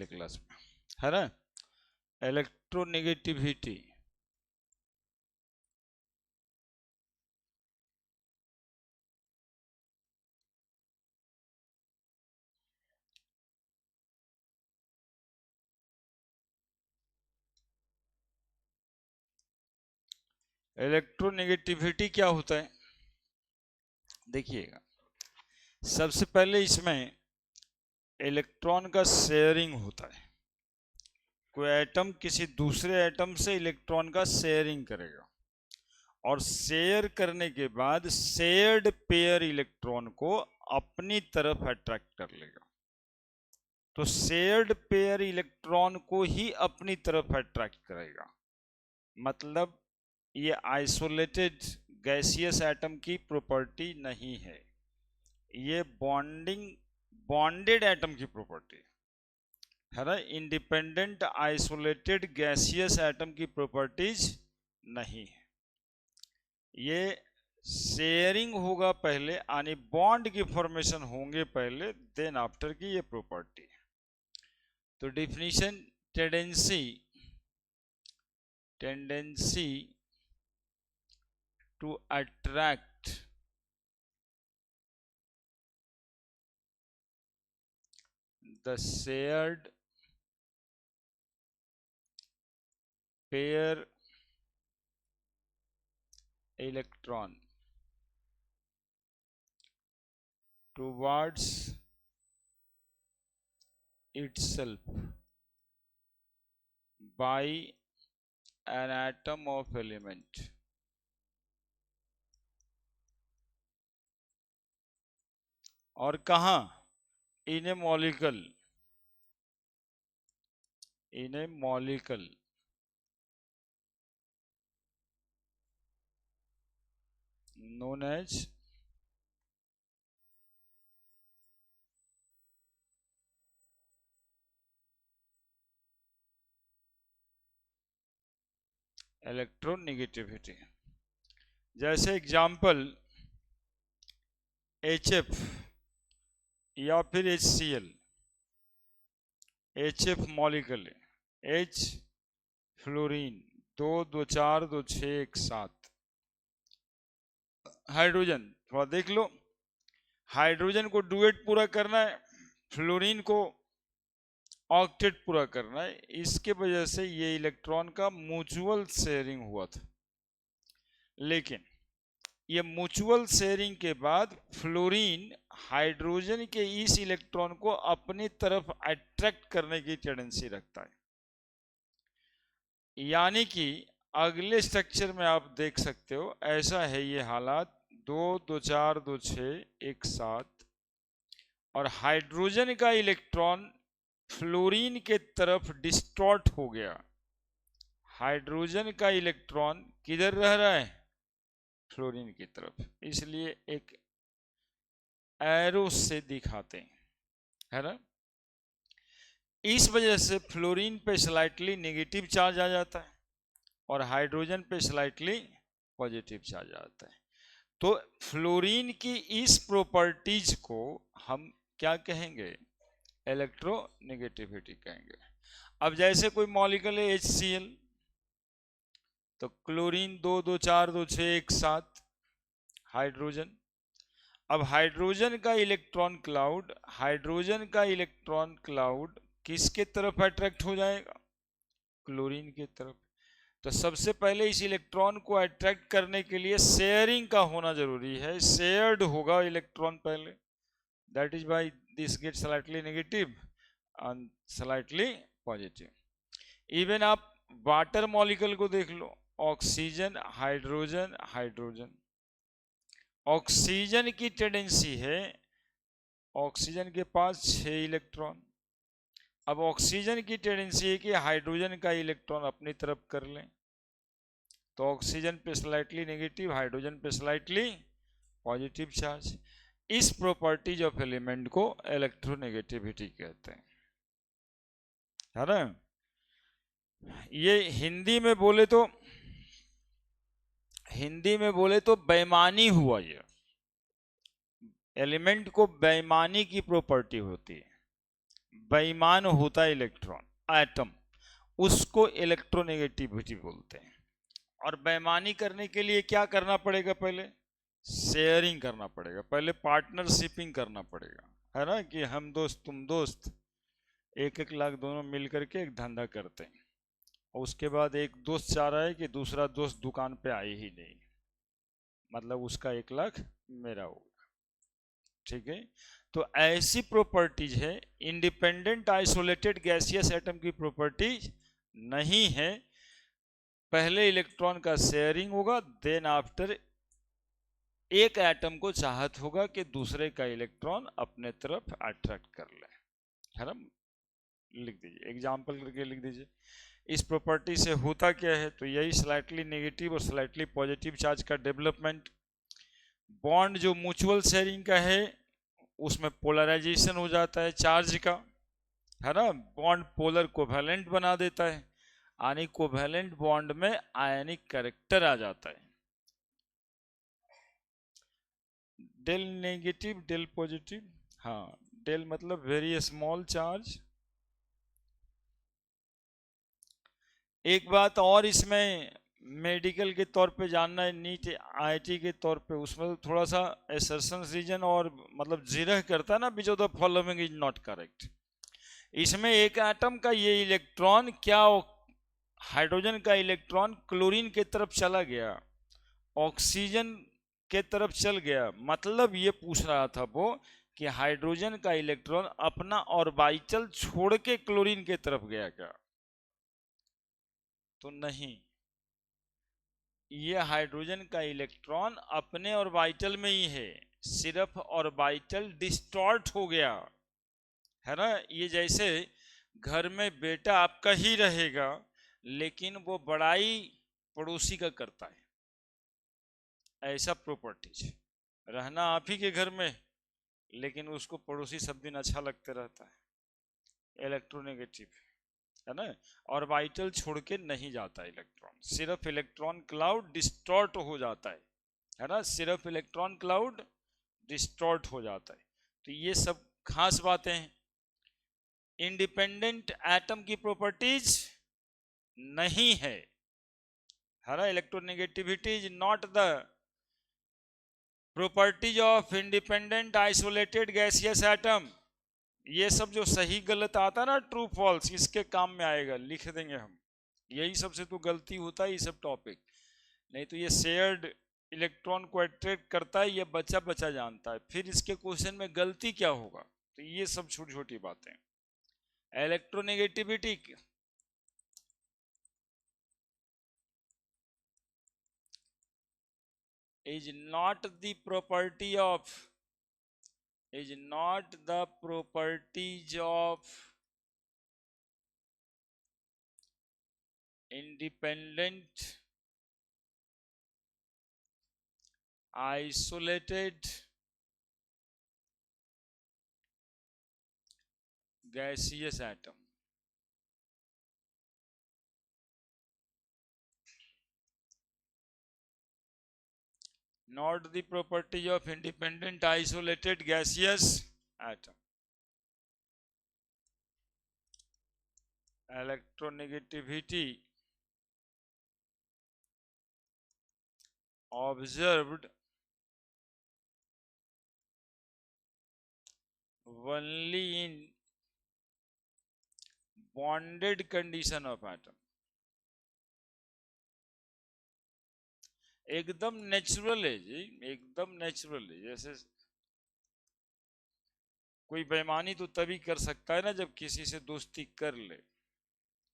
पिछले क्लास में, है ना। इलेक्ट्रोनेगेटिविटी, इलेक्ट्रोनेगेटिविटी क्या होता है देखिएगा। सबसे पहले इसमें इलेक्ट्रॉन का शेयरिंग होता है। कोई एटम किसी दूसरे एटम से इलेक्ट्रॉन का शेयरिंग करेगा और शेयर करने के बाद शेयर्ड पेयर इलेक्ट्रॉन को अपनी तरफ अट्रैक्ट कर लेगा। तो शेयर्ड पेयर इलेक्ट्रॉन को ही अपनी तरफ अट्रैक्ट करेगा। मतलब ये आइसोलेटेड गैसियस एटम की प्रॉपर्टी नहीं है, ये बॉन्डेड एटम की प्रॉपर्टी है ना। इंडिपेंडेंट आइसोलेटेड गैसियस एटम की प्रॉपर्टीज नहीं है। ये शेयरिंग होगा पहले, यानी बॉन्ड की फॉर्मेशन होंगे पहले, देन आफ्टर की ये प्रॉपर्टी। तो definition, tendency to attract the shared pair electron towards itself by an atom of element और कहाँ, in a molecule known as electronegativity. जैसे एग्जाम्पल HF या फिर HCl। HF molecule, H fluorine 2 2 4 2 6 1 7। Hydrogen थोड़ा देख लो, हाइड्रोजन को duet पूरा करना है, फ्लोरीन को ऑक्टेट पूरा करना है। इसके वजह से ये इलेक्ट्रॉन का म्यूचुअल शेयरिंग हुआ था। लेकिन ये म्यूचुअल शेयरिंग के बाद फ्लोरीन हाइड्रोजन के इस इलेक्ट्रॉन को अपनी तरफ अट्रैक्ट करने की टेंडेंसी रखता है। यानी कि अगले स्ट्रक्चर में आप देख सकते हो ऐसा है ये हालात, 2 2 4 2 6 1 7, और हाइड्रोजन का इलेक्ट्रॉन फ्लोरीन के तरफ डिस्टॉर्ट हो गया। हाइड्रोजन का इलेक्ट्रॉन किधर रह रहा है, फ्लोरीन की तरफ, इसलिए एक एरो से दिखाते हैं, है ना। इस वजह से फ्लोरीन पे स्लाइटली नेगेटिव चार्ज आ जाता है और हाइड्रोजन पे स्लाइटली पॉजिटिव चार्ज आता है। तो फ्लोरीन की इस प्रॉपर्टीज को हम क्या कहेंगे, इलेक्ट्रोनेगेटिविटी कहेंगे। अब जैसे कोई मॉलिक्यूल है HCl, तो क्लोरीन 2 2 4 2 6 1 7 हाइड्रोजन। अब हाइड्रोजन का इलेक्ट्रॉन क्लाउड किसके तरफ अट्रैक्ट हो जाएगा, क्लोरीन की तरफ। तो सबसे पहले इस इलेक्ट्रॉन को अट्रैक्ट करने के लिए शेयरिंग का होना जरूरी है। शेयर्ड होगा इलेक्ट्रॉन पहले, that is by this get slightly negative and slightly positive. Even आप वाटर मॉलिक्यूल को देख लो, ऑक्सीजन हाइड्रोजन हाइड्रोजन। ऑक्सीजन की टेंडेंसी है, ऑक्सीजन के पास 6 इलेक्ट्रॉन। अब ऑक्सीजन की टेंडेंसी है कि हाइड्रोजन का इलेक्ट्रॉन अपनी तरफ कर लें, तो ऑक्सीजन पे स्लाइटली नेगेटिव, हाइड्रोजन पे स्लाइटली पॉजिटिव चार्ज। इस प्रॉपर्टीज ऑफ एलिमेंट को इलेक्ट्रोनेगेटिविटी कहते हैं, है ना। ये हिंदी में बोले तो बेईमानी हुआ। ये एलिमेंट को बेईमानी की प्रॉपर्टी होती है। बेईमान होता है इलेक्ट्रॉन, एटम, उसको इलेक्ट्रोनेगेटिविटी बोलते हैं। और बेईमानी करने के लिए क्या करना पड़ेगा? पहले शेयरिंग करना पड़ेगा, पहले पार्टनरशिपिंग करना पड़ेगा, है ना, कि हम दोस्त तुम दोस्त 1-1 लाख दोनों मिल करके एक धंधा करते हैं, और उसके बाद एक दोस्त चाह रहा है कि दूसरा दोस्त दुकान पे आए ही नहीं, मतलब उसका 1 लाख मेरा होगा, ठीक है। तो ऐसी प्रॉपर्टीज है, इंडिपेंडेंट आइसोलेटेड गैसियस एटम की प्रॉपर्टीज नहीं है। पहले इलेक्ट्रॉन का शेयरिंग होगा, देन आफ्टर एक एटम को चाहत होगा कि दूसरे का इलेक्ट्रॉन अपने तरफ अट्रैक्ट कर ले, है ना। लिख दीजिए, एग्जाम्पल करके लिख दीजिए। इस प्रॉपर्टी से होता क्या है? तो यही स्लाइटली नेगेटिव और स्लाइटली पॉजिटिव चार्ज का डेवलपमेंट। बॉन्ड जो म्यूचुअल शेयरिंग का है उसमें पोलराइजेशन हो जाता है चार्ज का, है ना। बॉन्ड पोलर कोवैलेंट बना देता है, यानी कोवैलेंट बॉन्ड में आयनिक कैरेक्टर आ जाता है। डेल नेगेटिव डेल पॉजिटिव, हाँ, डेल मतलब वेरी स्मॉल चार्ज। एक बात और इसमें मेडिकल के तौर पे जानना है, नीट आईआईटी के तौर पे, उसमें थोड़ा सा एसर्शन रीजन और मतलब जिरह करता है ना, which of the following is not correct. इसमें एक एटम का ये इलेक्ट्रॉन क्या, हाइड्रोजन का इलेक्ट्रॉन क्लोरीन के तरफ चला गया, ऑक्सीजन के तरफ चल गया, मतलब ये पूछ रहा था वो कि हाइड्रोजन का इलेक्ट्रॉन अपना ऑर्बिटल छोड़ के क्लोरीन के तरफ गया क्या? तो नहीं, ये हाइड्रोजन का इलेक्ट्रॉन अपने ऑर्बिटल में ही है, सिर्फ ऑर्बिटल डिस्टॉर्ट हो गया, है ना। ये जैसे घर में बेटा आपका ही रहेगा लेकिन वो बड़ाई पड़ोसी का करता है, ऐसा प्रॉपर्टीज। रहना आप ही के घर में लेकिन उसको पड़ोसी सब दिन अच्छा लगते रहता है, इलेक्ट्रोनेगेटिव, है ना। ऑर्बिटल छोड़ के नहीं जाता इलेक्ट्रॉन, सिर्फ इलेक्ट्रॉन क्लाउड डिस्टॉर्ट हो जाता है ना, सिर्फ इलेक्ट्रॉन क्लाउड डिस्टॉर्ट हो जाता है। तो ये सब खास बातें हैं। इंडिपेंडेंट एटम की प्रॉपर्टीज नहीं है ना, electronegativity is not the properties of independent isolated gaseous atom. ये सब जो सही गलत आता ना, ट्रू फॉल्स, इसके काम में आएगा, लिख देंगे हम। यही सबसे तो गलती होता है ये सब टॉपिक, नहीं तो ये शेयर्ड इलेक्ट्रॉन को अट्रैक्ट करता है, ये बच्चा बच्चा जानता है, फिर इसके क्वेश्चन में गलती क्या होगा। तो ये सब छोटी छोटी बातें। Electronegativity is not the property of is not the properties of independent isolated gaseous atom. Not the property of independent isolated gaseous atom. Electronegativity observed only in bonded condition of atom. एकदम natural है जी, एकदम natural है। जैसे कोई बेईमानी तो तभी कर सकता है ना जब किसी से दोस्ती कर ले,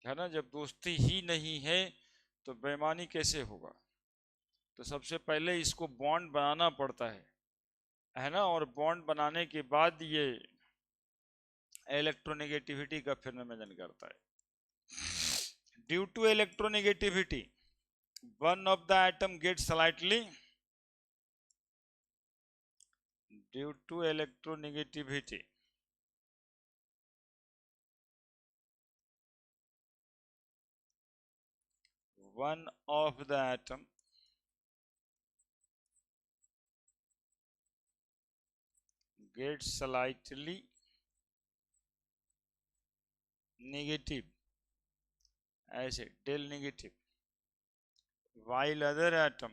है ना। जब दोस्ती ही नहीं है तो बेईमानी कैसे होगा? तो सबसे पहले इसको बॉन्ड बनाना पड़ता है ना, और बॉन्ड बनाने के बाद ये इलेक्ट्रोनेगेटिविटी का फिनोमेनन करता है। Due to electronegativity one of the atom gets slightly, due to electronegativity one of the atom gets slightly negative, ऐसे del negative, while other atom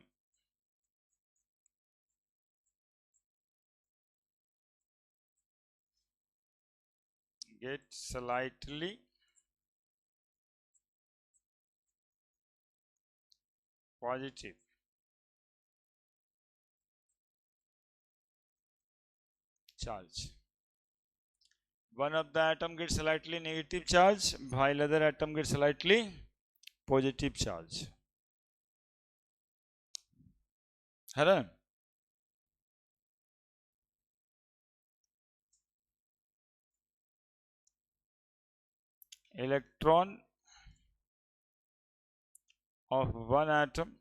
get slightly positive charge. One of the atom gets slightly negative charge, while other atom gets slightly positive charge. है ना? Electron of one atom,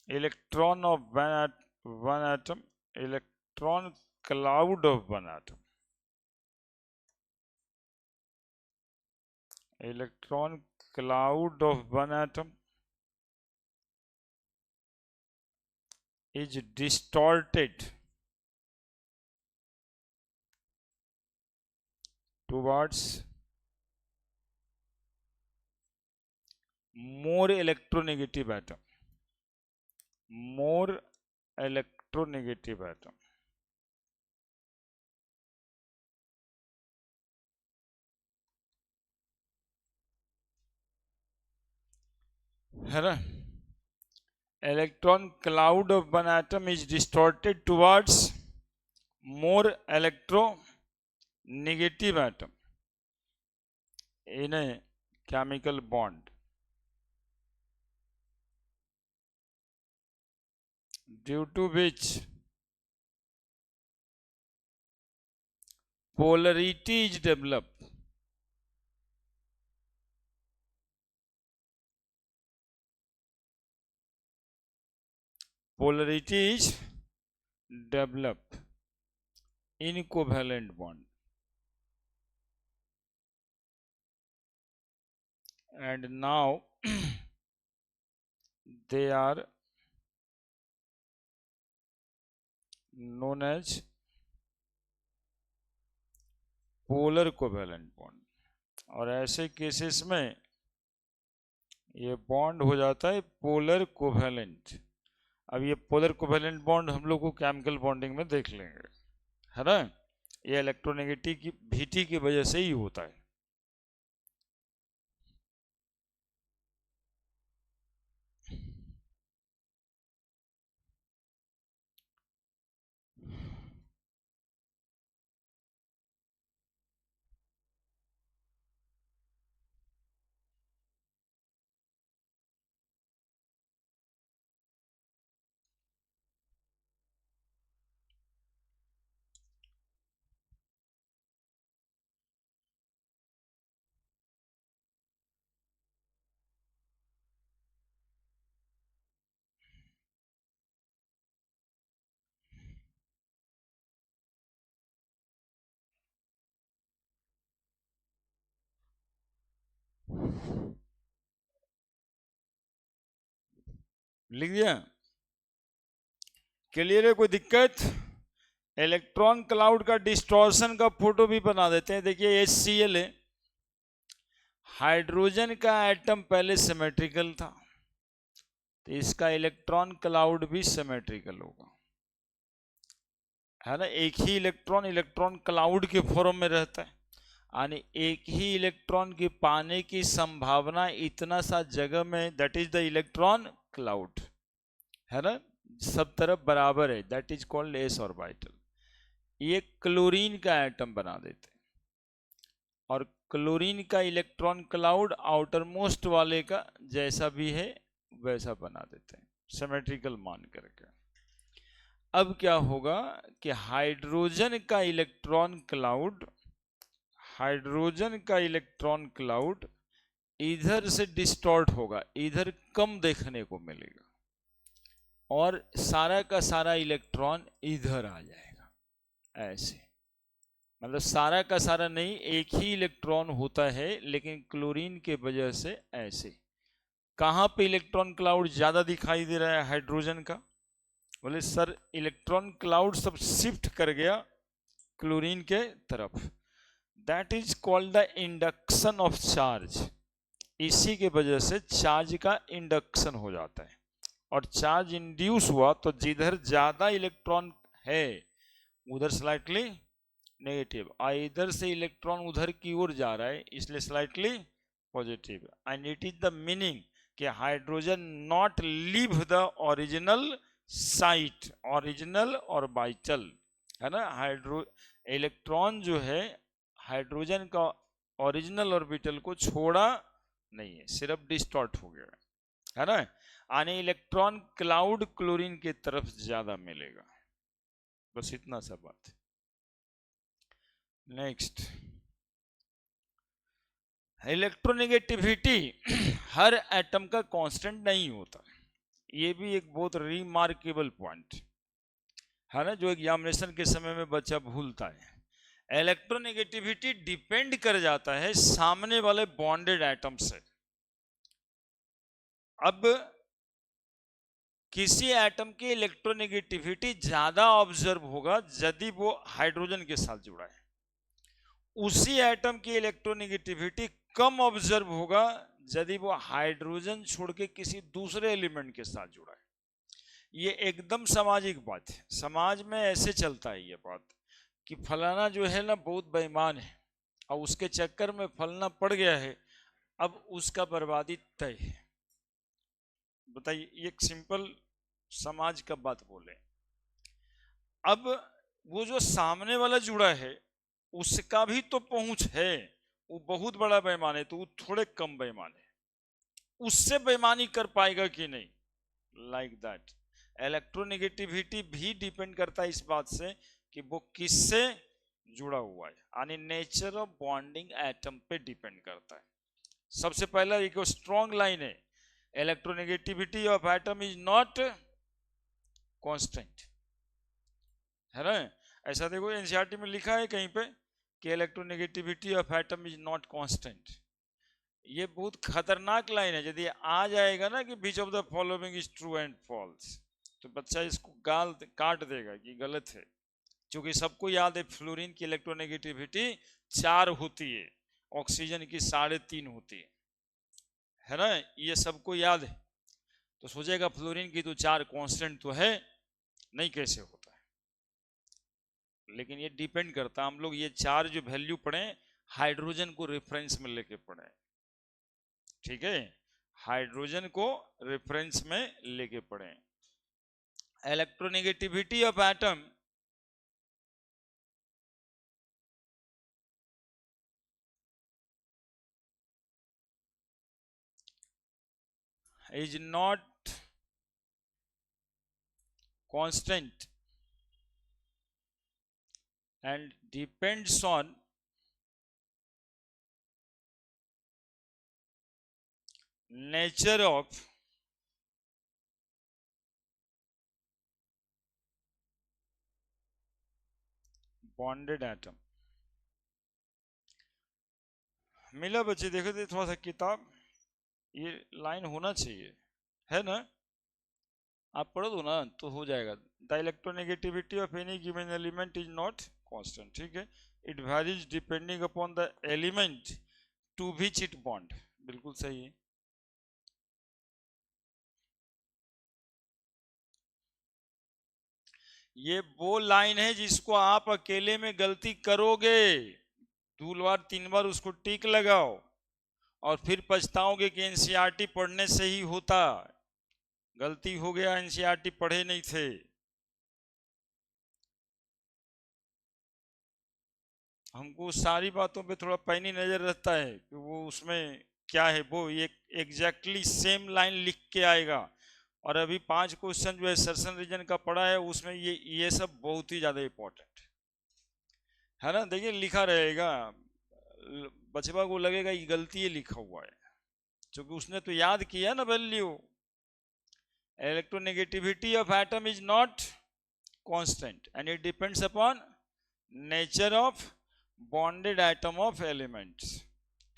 electron of one atom, electron cloud of one atom, electron cloud of one atom is distorted towards more electronegative atom, more electronegative atom. है ना? Electron cloud of one atom is distorted towards more electronegative atom in a chemical bond, due to which polarity is developed. Polarity is developed in covalent bond, and now they are known as polar covalent bond. और ऐसे cases में ये bond हो जाता है polar covalent. अब ये polar covalent bond हम लोग को केमिकल बॉन्डिंग में देख लेंगे, है ना? ये इलेक्ट्रोनेगेटिविटी की वजह से ही होता है. लिख दिया? क्लियर है? कोई दिक्कत? इलेक्ट्रॉन क्लाउड का डिस्टॉर्शन का फोटो भी बना देते हैं. देखिए HCl है, हाइड्रोजन का एटम पहले सिमेट्रिकल था, तो इसका इलेक्ट्रॉन क्लाउड भी सिमेट्रिकल होगा, है ना? एक ही इलेक्ट्रॉन इलेक्ट्रॉन क्लाउड के फॉर्म में रहता है, यानी एक ही इलेक्ट्रॉन की पाने की संभावना इतना सा जगह में, that is the electron cloud, है ना? सब तरफ बराबर है, that is called S orbital. ये क्लोरीन का एटम बना देते हैं, और क्लोरीन का इलेक्ट्रॉन क्लाउड आउटर मोस्ट वाले का जैसा भी है वैसा बना देते हैं, सिमेट्रिकल मान करके. अब क्या होगा कि हाइड्रोजन का इलेक्ट्रॉन क्लाउड, हाइड्रोजन का इलेक्ट्रॉन क्लाउड इधर से डिस्टॉर्ट होगा, इधर कम देखने को मिलेगा, और सारा का सारा इलेक्ट्रॉन इधर आ जाएगा. ऐसे मतलब सारा का सारा नहीं, एक ही इलेक्ट्रॉन होता है, लेकिन क्लोरीन के वजह से ऐसे. कहाँ पे इलेक्ट्रॉन क्लाउड ज्यादा दिखाई दे रहा है हाइड्रोजन का? बोले सर इलेक्ट्रॉन क्लाउड सब शिफ्ट कर गया क्लोरीन के तरफ, that is called the induction of charge. इसी के वजह से चार्ज का इंडक्शन हो जाता है, और चार्ज इंड्यूस हुआ तो जिधर ज्यादा इलेक्ट्रॉन है उधर स्लाइटली नेगेटिव, और इधर से इलेक्ट्रॉन उधर की ओर जा रहा है इसलिए slightly positive. And it is the meaning कि hydrogen not leave the original site, original orbital, है ना। इलेक्ट्रॉन जो है हाइड्रोजन का ओरिजिनल ऑर्बिटल को छोड़ा नहीं है, सिर्फ डिस्टॉर्ट हो गया, है ना। आने इलेक्ट्रॉन क्लाउड क्लोरीन की तरफ ज्यादा मिलेगा, बस इतना सा बात है। नेक्स्ट, इलेक्ट्रोनेगेटिविटी हर एटम का कांस्टेंट नहीं होता, ये भी एक बहुत रिमार्केबल पॉइंट है ना, जो एग्जामिनेशन के समय में बच्चा भूलता है। इलेक्ट्रोनेगेटिविटी डिपेंड कर जाता है सामने वाले बॉन्डेड एटम से। अब किसी एटम की इलेक्ट्रोनेगेटिविटी ज्यादा ऑब्जर्व होगा यदि वो हाइड्रोजन के साथ जुड़ा है, उसी एटम की इलेक्ट्रोनेगेटिविटी कम ऑब्जर्व होगा यदि वो हाइड्रोजन छोड़ के किसी दूसरे एलिमेंट के साथ जुड़ा है। ये एकदम सामाजिक बात है, समाज में ऐसे चलता है ये बात कि फलाना जो है ना बहुत बेईमान है और उसके चक्कर में फलना पड़ गया है, अब उसका बर्बादी तय है। बताइए, एक सिंपल समाज का बात बोले। अब वो जो सामने वाला जुड़ा है उसका भी तो पहुंच है, वो बहुत बड़ा बेईमान है तो वो थोड़े कम बेईमान है, उससे बेईमानी कर पाएगा कि नहीं, लाइक दैट। इलेक्ट्रोनेगेटिविटी भी डिपेंड करता है इस बात से कि वो किससे जुड़ा हुआ है, यानी नेचर ऑफ बॉन्डिंग एटम पे डिपेंड करता है। सबसे पहला एक स्ट्रॉन्ग लाइन है, electronegativity of atom is not constant, है ना। ऐसा देखो एनसीईआरटी में लिखा है कहीं पे कि electronegativity of atom is not constant. ये बहुत खतरनाक लाइन है, यदि आ जाएगा ना कि which of the following is true and false, तो बच्चा इसको गाल काट देगा कि गलत है, क्योंकि सबको याद है फ्लोरीन की इलेक्ट्रोनेगेटिविटी 4 होती है, ऑक्सीजन की 3.5 होती है ना, ये सबको याद है। तो सोचेगा फ्लोरीन की तो 4 कांस्टेंट तो है, नहीं कैसे होता है। लेकिन ये डिपेंड करता, हम लोग ये 4 जो वैल्यू पढ़े हाइड्रोजन को रेफरेंस में लेके पढ़े, ठीक है, हाइड्रोजन को रेफरेंस में लेके पढ़े। Electronegativity of atom is not constant and depends on nature of bonded atom। मिला बच्चे, देखो थे थोड़ा सा किताब, ये लाइन होना चाहिए, है ना, आप पढ़ दो ना तो हो जाएगा। The electronegativity of any given element is not constant, ठीक है, it varies depending upon the element to which it bond, बिल्कुल सही है। ये वो लाइन है जिसको आप अकेले में गलती करोगे 2 बार 3 बार उसको टिक लगाओ और फिर पछताओगे कि एनसीईआरटी पढ़ने से ही होता, गलती हो गया, एनसीईआरटी पढ़े नहीं थे। हमको सारी बातों पे थोड़ा पैनी नजर रहता है कि वो उसमें क्या है, वो एक एग्जैक्टली सेम लाइन लिख के आएगा, और अभी 5 क्वेश्चन जो है सर्सन रीजन का पढ़ा है उसमें ये सब बहुत ही ज्यादा इंपॉर्टेंट है ना। देखिए लिखा रहेगा, बचवा को लगेगा ये गलती है लिखा हुआ है, क्योंकि उसने तो याद किया ना value. Electronegativity of atom is not constant and it depends upon nature of bonded atom of elements,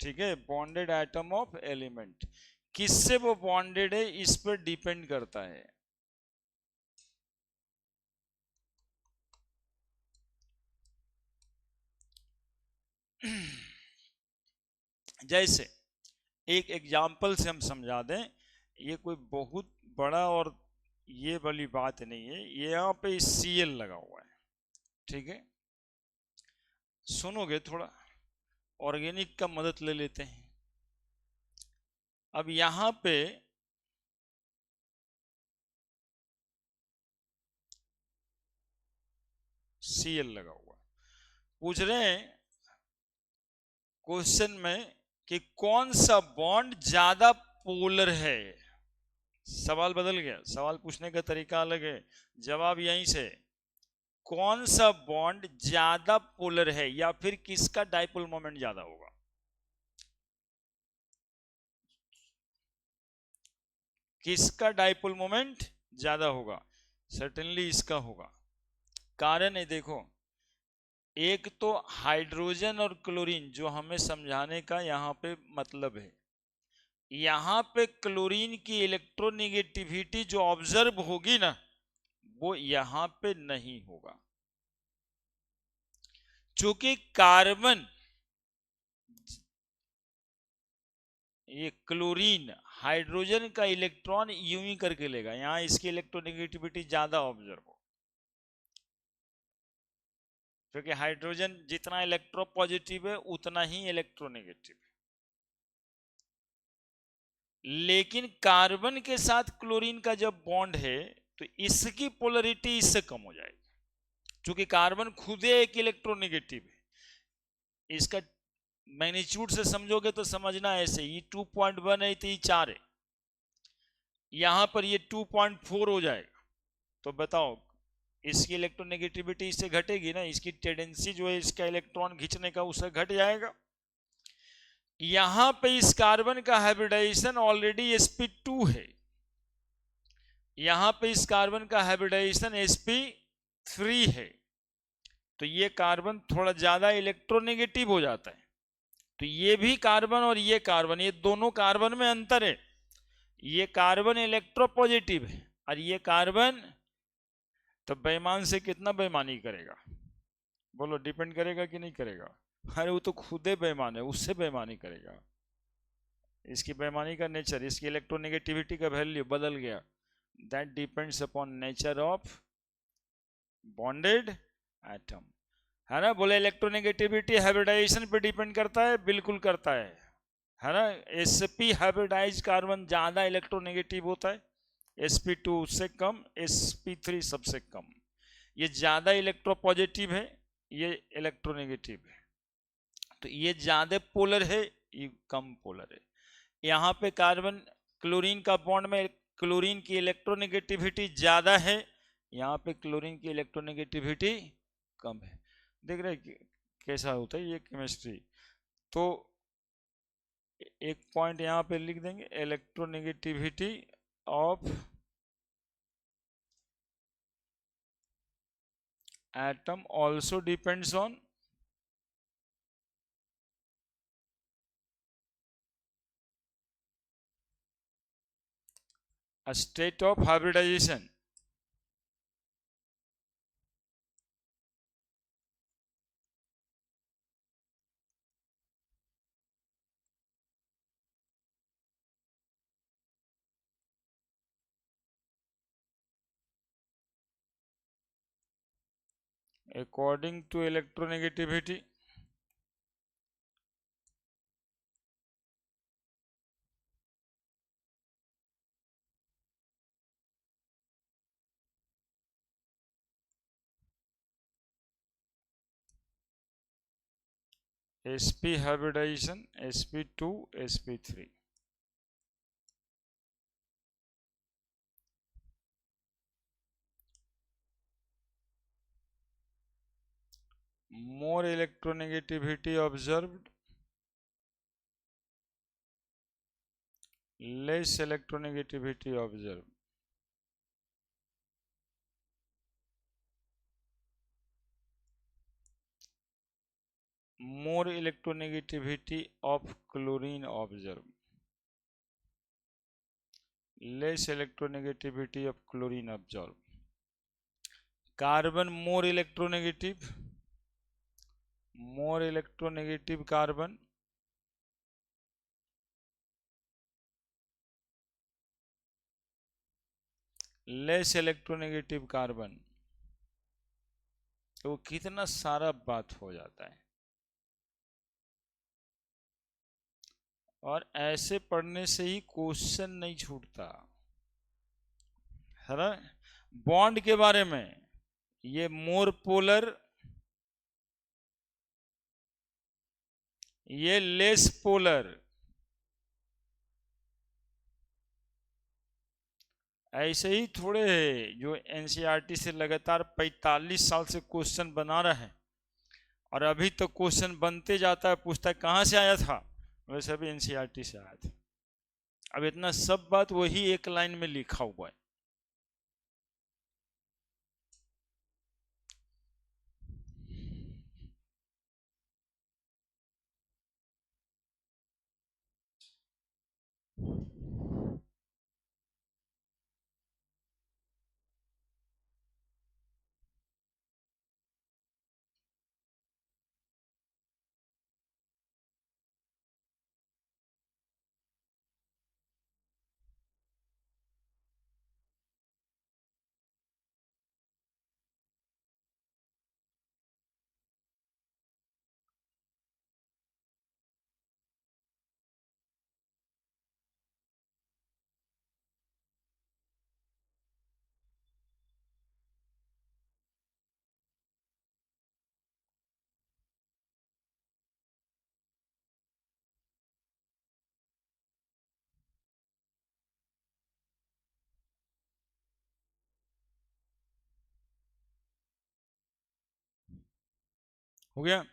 ठीक है, बॉन्डेड एटम ऑफ एलिमेंट, किससे वो बॉन्डेड है इस पर डिपेंड करता है। जैसे एक एग्जाम्पल से हम समझा दें, ये कोई बहुत बड़ा और ये वाली बात नहीं है, ये यहाँ पे Cl लगा हुआ है, ठीक है। सुनोगे थोड़ा, ऑर्गेनिक का मदद ले लेते हैं। अब यहाँ पे Cl लगा हुआ, पूछ रहे हैं क्वेश्चन में कि कौन सा बॉन्ड ज्यादा पोलर है। सवाल बदल गया, सवाल पूछने का तरीका अलग है, जवाब यहीं से। कौन सा बॉन्ड ज्यादा पोलर है या फिर किसका डाइपोल मोमेंट ज्यादा होगा। किसका डाइपोल मोमेंट ज्यादा होगा, सर्टेनली इसका होगा। कारण है देखो, एक तो हाइड्रोजन और क्लोरीन जो हमें समझाने का यहाँ पे मतलब है, यहाँ पे क्लोरीन की इलेक्ट्रोनेगेटिविटी जो ऑब्जर्व होगी ना, वो यहाँ पे नहीं होगा, क्योंकि कार्बन, ये क्लोरीन हाइड्रोजन का इलेक्ट्रॉन यूं ही करके लेगा, यहां इसकी इलेक्ट्रोनेगेटिविटी ज्यादा ऑब्जर्व हो, क्योंकि हाइड्रोजन जितना इलेक्ट्रोपॉजिटिव है उतना ही इलेक्ट्रोनेगेटिव है। लेकिन कार्बन के साथ क्लोरीन का जब बॉन्ड है तो इसकी पोलरिटी इससे कम हो जाएगी, क्योंकि कार्बन खुद एक इलेक्ट्रोनेगेटिव है। इसका मैग्नीट्यूड से समझोगे तो समझना ऐसे, ये 2.1 है तो ये 4 है, यहां पर ये 2.4 हो जाएगा, तो बताओ इसकी इलेक्ट्रोनेगेटिविटी इससे घटेगी ना, इसकी टेंडेंसी जो है इसका इलेक्ट्रॉन खींचने का उससे घट जाएगा। यहां पे इस कार्बन का हाइब्रिडाइजेशन ऑलरेडी sp2 है, यहां पे इस कार्बन का हाइब्रिडाइजेशन sp3 है, तो ये कार्बन थोड़ा ज्यादा इलेक्ट्रोनेगेटिव हो जाता है। तो ये भी कार्बन और ये कार्बन, ये दोनों कार्बन में अंतर है, ये कार्बन इलेक्ट्रोपॉजिटिव है और ये कार्बन, तो बेईमान से कितना बेईमानी करेगा, बोलो डिपेंड करेगा कि नहीं करेगा। अरे वो तो खुद ही बेईमान है, उससे बेईमानी करेगा। इसकी बेईमानी का नेचर, इसकी इलेक्ट्रोनेगेटिविटी का वैल्यू बदल गया, that depends upon nature of bonded atom, है ना। बोले इलेक्ट्रोनेगेटिविटी हाइब्रिडाइजेशन पे डिपेंड करता है, बिल्कुल करता है ना। sp हाइब्रिडाइज कार्बन ज्यादा इलेक्ट्रोनेगेटिव होता है, sp2 उससे कम, sp3 सबसे कम। ये ज्यादा इलेक्ट्रोपॉजिटिव है, ये इलेक्ट्रोनेगेटिव है, तो ये ज्यादा पोलर है, ये कम पोलर है। यहाँ पे कार्बन क्लोरीन का बॉन्ड में क्लोरीन की इलेक्ट्रोनेगेटिविटी ज्यादा है, यहाँ पे क्लोरीन की इलेक्ट्रोनेगेटिविटी कम है। देख रहे कैसा होता है ये केमिस्ट्री। तो एक पॉइंट यहाँ पे लिख देंगे, electronegativity of atom also depends on a state of hybridization. According to electronegativity, sp hybridization, sp2 sp3, more electronegativity observed, less electronegativity observed. More electronegativity of chlorine observed, less electronegativity of chlorine observed. Carbon more electronegative, more electronegative carbon, less electronegative carbon, तो कितना सारा बात हो जाता है। और ऐसे पढ़ने से ही क्वेश्चन नहीं छूटता है ना। बॉन्ड के बारे में, ये मोर पोलर, ये लेस पोलर, ऐसे ही थोड़े जो एनसीईआरटी से लगातार 45 साल से क्वेश्चन बना रहे हैं और अभी तो क्वेश्चन बनते जाता है, पूछता है कहाँ से आया था, वैसे भी एनसीईआरटी से आया था। अब इतना सब बात वही एक लाइन में लिखा हुआ है। हो गया,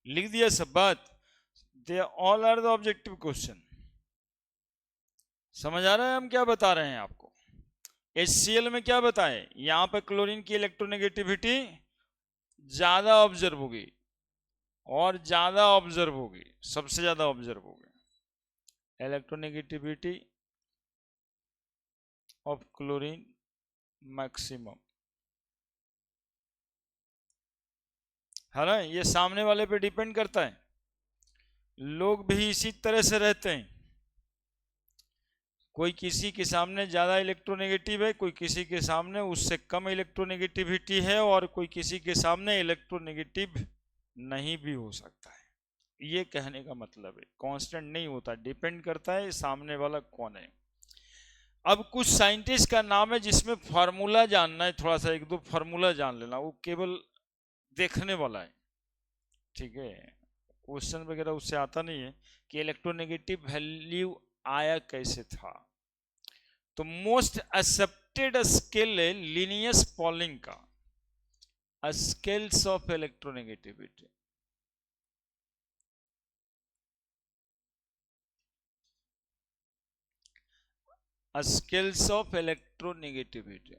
लिख दिया सब बात। They all are the objective question. समझ आ रहा है हम क्या बता रहे हैं आपको। HCl में क्या बताएं, यहां पर क्लोरीन की इलेक्ट्रोनेगेटिविटी ज्यादा ऑब्जर्व होगी, और ज्यादा ऑब्जर्व होगी, सबसे ज्यादा ऑब्जर्व होगी इलेक्ट्रोनेगेटिविटी ऑफ क्लोरीन मैक्सिमम, है ना। ये सामने वाले पे डिपेंड करता है। लोग भी इसी तरह से रहते हैं, कोई किसी के सामने ज़्यादा इलेक्ट्रोनेगेटिव है, कोई किसी के सामने उससे कम इलेक्ट्रोनेगेटिविटी है, और कोई किसी के सामने इलेक्ट्रोनेगेटिव नहीं भी हो सकता है। ये कहने का मतलब है कांस्टेंट नहीं होता, डिपेंड करता है सामने वाला कौन है। अब कुछ साइंटिस्ट का नाम है जिसमें फार्मूला जानना है, थोड़ा सा एक दो फार्मूला जान लेना, वो केवल देखने वाला है, ठीक है। क्वेश्चन वगैरह उससे आता नहीं है कि इलेक्ट्रोनेगेटिव वैल्यू आया कैसे था। तो मोस्ट एक्सेप्टेड स्केल है लिनियस पॉलिंग का, scales of electronegativity. Scales of electronegativity.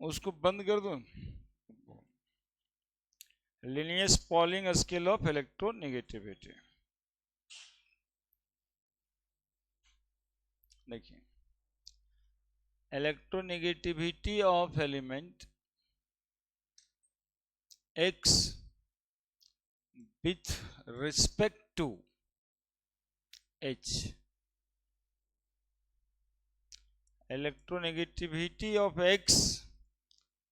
उसको बंद कर दो। Linus Pauling scale of electronegativity, देखिए electronegativity of element X with respect to H, electronegativity of X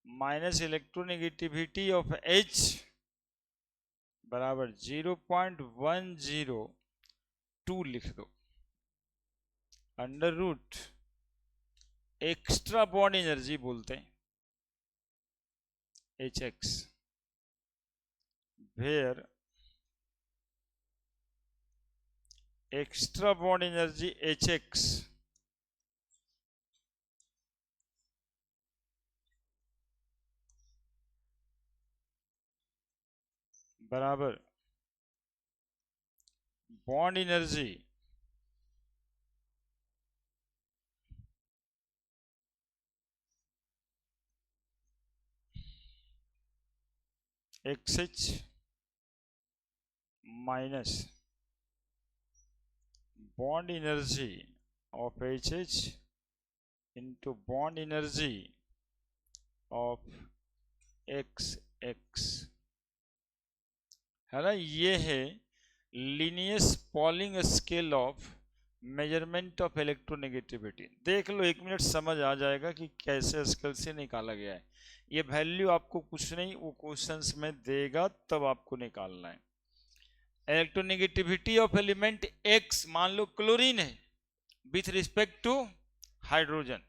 minus electronegativity of H बराबर 0.102 लिख दो, under root extra bond energy बोलते हैं HX, where extra bond energy HX बराबर bond energy X H minus bond energy of H H into bond energy of X x, है ना। ये है Linnaeus polling scale of measurement of electronegativity. देख लो, 1 minute समझ आ जाएगा कि कैसे स्केल से निकाला गया है। ये वैल्यू आपको कुछ नहीं, वो क्वेश्चंस में देगा तब आपको निकालना है। इलेक्ट्रोनेगेटिविटी ऑफ एलिमेंट एक्स, मान लो क्लोरीन है, विथ रिस्पेक्ट टू हाइड्रोजन।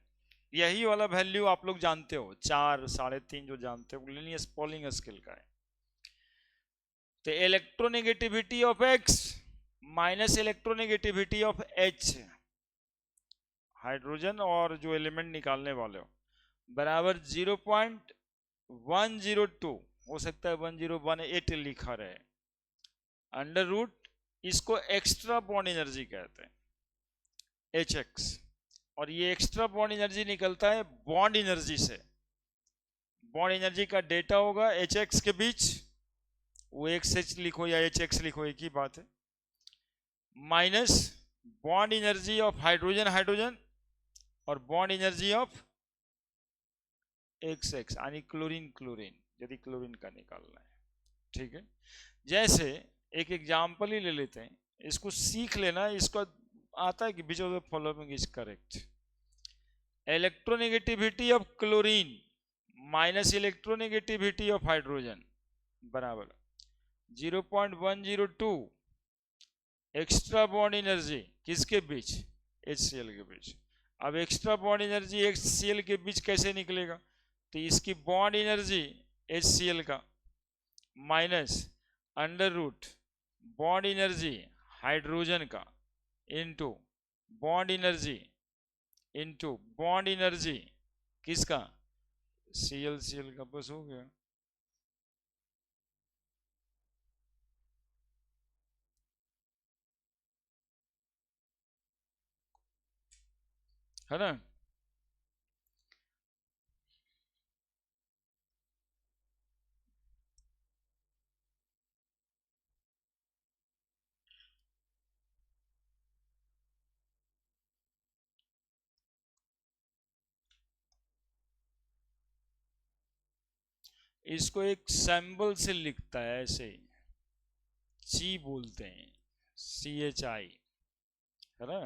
यही वाला वैल्यू आप लोग जानते हो, 4, 3.5 जो जानते हो, लीनियस पॉलिंग स्केल का है। तो electronegativity of x minus electronegativity of H, hydrogen और जो एलिमेंट निकालने वाले हो, बराबर 0.102, हो सकता है 1018 लिखा रहे, अंडर रूट, इसको एक्स्ट्रा बॉन्ड एनर्जी कहते हैं, एच एक्स। और ये एक्स्ट्रा बॉन्ड एनर्जी निकलता है बॉन्ड एनर्जी से। बॉन्ड एनर्जी का डेटा होगा एच एक्स के बीच, वो एक्स एच लिखो या एच एक्स लिखो, एक ही बात है, minus bond energy of hydrogen hydrogen और bond energy of X X, यानी क्लोरीन क्लोरीन, यदि क्लोरीन का निकालना है। ठीक है, जैसे एक एग्जाम्पल ही ले लेते हैं, इसको सीख लेना, इसको आता है कि which of the following is correct. Electronegativity of chlorine minus electronegativity of hydrogen बराबर 0.102 एक्स्ट्रा बॉन्ड एनर्जी किसके बीच, HCl के बीच। अब एक्स्ट्रा बॉन्ड एनर्जी HCl के बीच कैसे निकलेगा, तो इसकी बॉन्ड एनर्जी HCl का minus under root bond energy hydrogen का इनटू बॉन्ड एनर्जी किसका, Cl का, बस हो गया। है ना। इसको एक सिंबल से लिखता है ऐसे, ची बोलते हैं, CHI, है ना।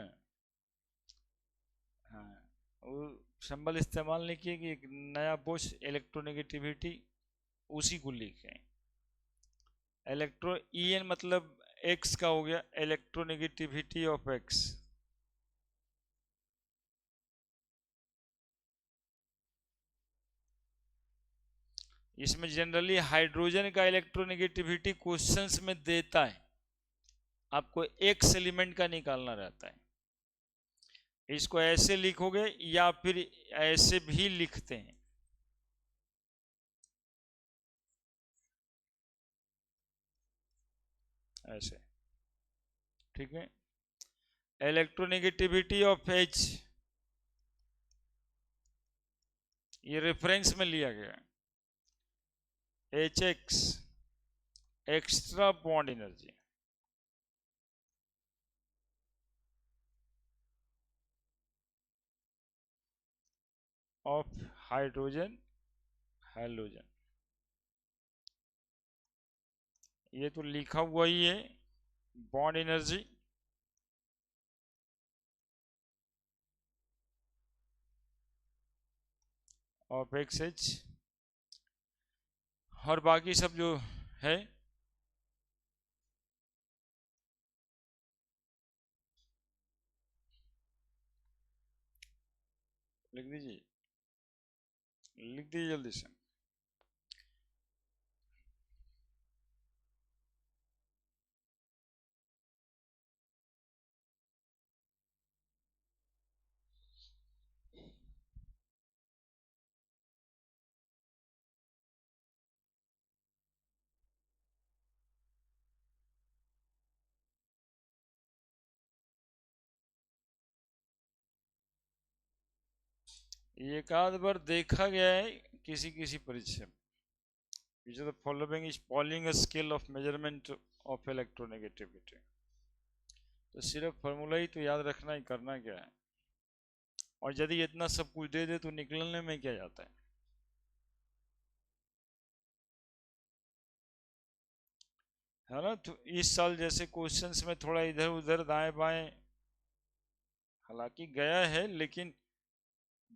हाँ, वो सिंबल इस्तेमाल नहीं किए कि एक नया बोझ इलेक्ट्रोनेगेटिविटी, उसी को लिखें। इलेक्ट्रो EN मतलब एक्स का हो गया, इलेक्ट्रोनेगेटिविटी ऑफ एक्स, इसमें जनरली हाइड्रोजन का इलेक्ट्रोनेगेटिविटी क्वेश्चंस में देता है, आपको एक्स एलिमेंट का निकालना रहता है। इसको ऐसे लिखोगे या फिर ऐसे भी लिखते हैं, ऐसे। ठीक है, इलेक्ट्रोनेगेटिविटी ऑफ H, ये रेफरेंस में लिया गया, HX extra bond energy of hydrogen hydrogen, ये तो लिखा हुआ ही है, बॉन्ड एनर्जी ऑफ XH, और बाकी सब जो है लिख दीजिए, लिख दीजिए जल्दी से। एक आध बार देखा गया है किसी किसी परीक्षा में, which of the following is Pauling scale of measurement of electronegativity। तो सिर्फ फॉर्मूला ही तो याद रखना ही, करना क्या है। और यदि इतना सब कुछ दे दे तो निकलने में क्या जाता है ना। तो इस साल जैसे क्वेश्चंस में थोड़ा इधर उधर दाएं बाएं हालांकि गया है, लेकिन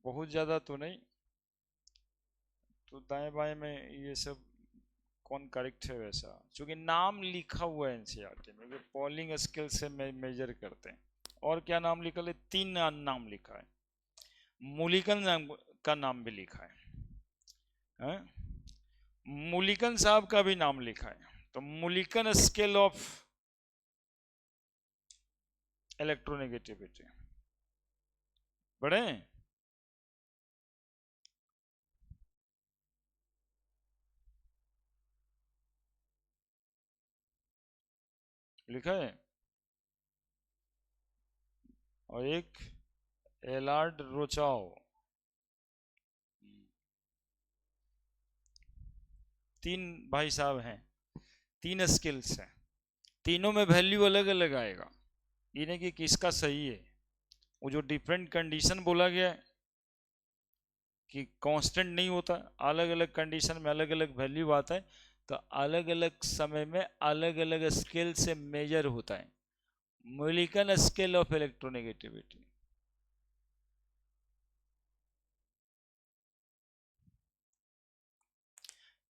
बहुत ज़्यादा तो नहीं। तो दाएं बाएं में ये सब कौन करेक्ट है वैसा, क्योंकि नाम लिखा हुआ है एनसीईआरटी में कि पॉलिंग स्केल से मेजर करते हैं। और क्या नाम लिखा है, 3 नाम लिखा है। मूलिकन नाम का नाम भी लिखा है? मूलिकन साहब का भी नाम लिखा है। तो मूलिकन स्केल ऑफ इलेक्ट्रोनेगेटिविटी पढ़े? लिखा है। और एक एलार्ड रोचाओ, 3 भाई साहब हैं, 3 स्किल्स हैं, तीनों में वैल्यू अलग अलग आएगा। ये नहीं कि किसका सही है। वो जो डिफरेंट कंडीशन बोला गया है कि कांस्टेंट नहीं होता, अलग अलग कंडीशन में अलग अलग वैल्यू आता है, तो अलग अलग समय में अलग अलग स्केल से मेजर होता है। Mulliken scale of electronegativity.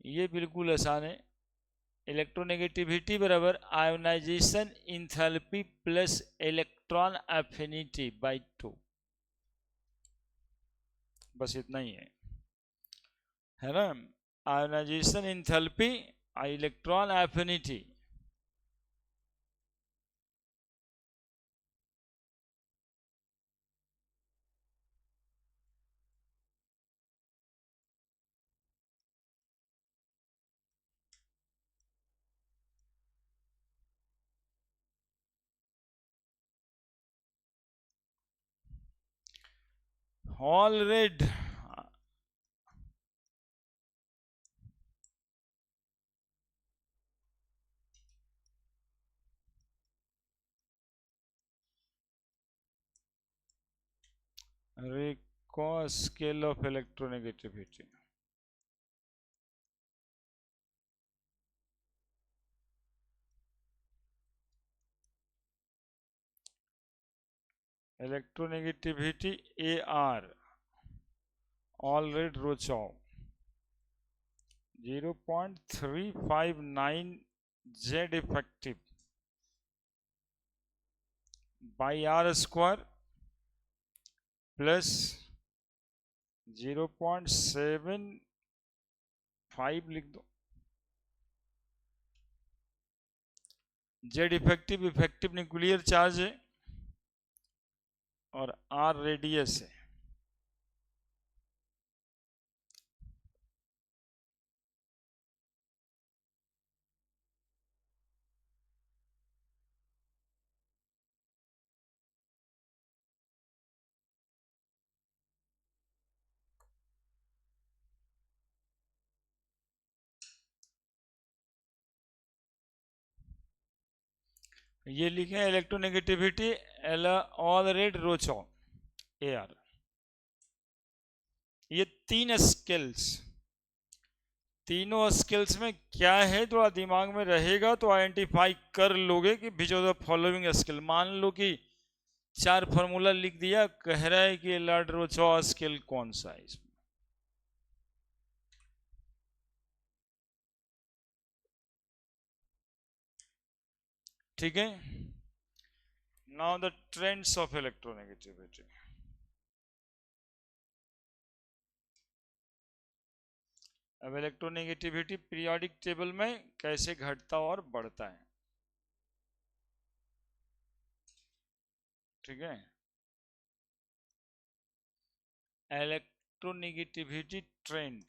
ये बिल्कुल आसान है। इलेक्ट्रोनेगेटिविटी बराबर ionization enthalpy plus electron affinity by 2, बस इतना ही है ना। Ionization enthalpy, electron affinity. Allred, Rochow scale of electronegativity. Electronegativity A R Allred Rochow 0.359 Z effective by R square plus 0.75 लिख दो। Z effective effective nuclear charge है और R radius है। ये लिखे electronegativity Allred Rochow A are. ये 3 skills, तीनों skills में क्या है थोड़ा दिमाग में रहेगा तो आइडेंटिफाई कर लोगे कि which of the following skill. मान लो कि 4 फॉर्मूला लिख दिया, कह रहा है कि एलार्ड रोचो स्किल कौन सा है इसमें। ठीक है। Now the trends of electronegativity. अब इलेक्ट्रोनेगेटिविटी पीरियोडिक टेबल में कैसे घटता और बढ़ता है। ठीक है। इलेक्ट्रोनेगेटिविटी ट्रेंड,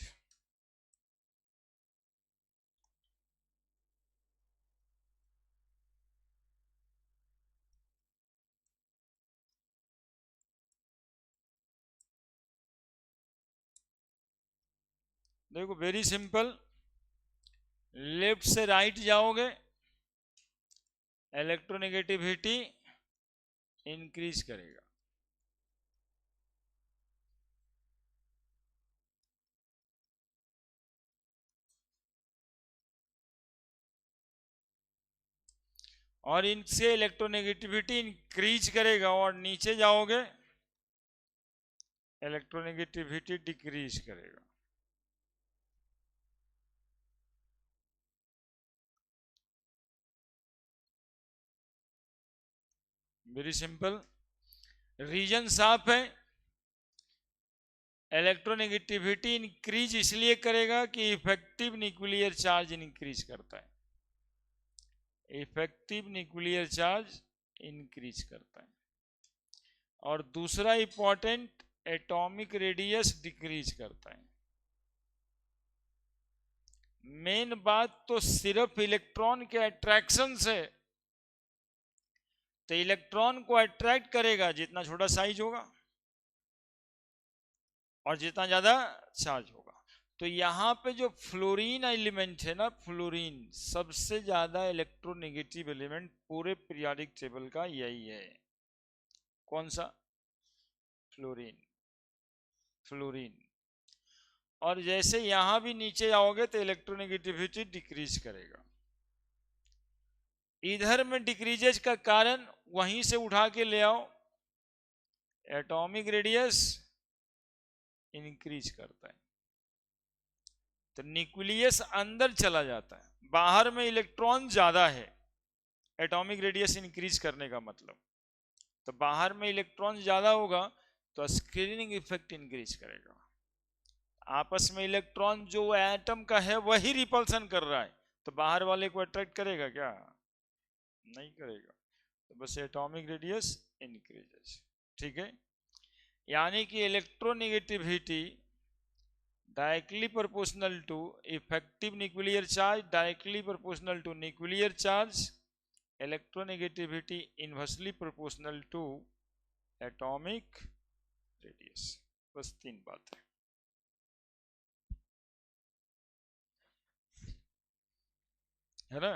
देखो वेरी सिंपल। लेफ्ट से राइट जाओगे, इलेक्ट्रोनेगेटिविटी इंक्रीज करेगा। और इनसे इलेक्ट्रोनेगेटिविटी इंक्रीज करेगा, और नीचे जाओगे इलेक्ट्रोनेगेटिविटी डिक्रीज करेगा। वेरी सिंपल, रीजन साफ है। इलेक्ट्रोनेगेटिविटी इंक्रीज इसलिए करेगा कि इफेक्टिव न्यूक्लियर चार्ज इंक्रीज करता है, इफेक्टिव न्यूक्लियर चार्ज इंक्रीज करता है। और दूसरा इंपॉर्टेंट, एटॉमिक रेडियस डिक्रीज करता है। मेन बात तो सिर्फ इलेक्ट्रॉन के अट्रैक्शन से, तो इलेक्ट्रॉन को अट्रैक्ट करेगा जितना छोटा साइज होगा और जितना ज्यादा चार्ज होगा। तो यहां पे जो फ्लोरीन एलिमेंट है ना, फ्लोरीन सबसे ज्यादा इलेक्ट्रोनेगेटिव एलिमेंट पूरे पीरियोडिक टेबल का यही है। कौन सा? Fluorine, fluorine. और जैसे यहां भी नीचे आओगे तो इलेक्ट्रोनेगेटिविटी डिक्रीज करेगा। इधर में डिक्रीजेज का कारण वहीं से उठा के ले आओ, एटॉमिक रेडियस इंक्रीज करता है, तो न्यूक्लियस अंदर चला जाता है। बाहर में इलेक्ट्रॉन ज्यादा है, एटॉमिक रेडियस इंक्रीज करने का मतलब, तो बाहर में इलेक्ट्रॉन ज्यादा होगा तो स्क्रीनिंग इफेक्ट इंक्रीज करेगा। आपस में इलेक्ट्रॉन जो एटम का है वही रिपल्सन कर रहा है, तो बाहर वाले को अट्रैक्ट करेगा क्या? नहीं करेगा। तो बस एटॉमिक रेडियस इंक्रीजेस। ठीक है, यानी कि electronegativity directly proportional to effective nuclear charge, directly proportional to nuclear charge, electronegativity inversely proportional to atomic radius. बस 3 बात है ना।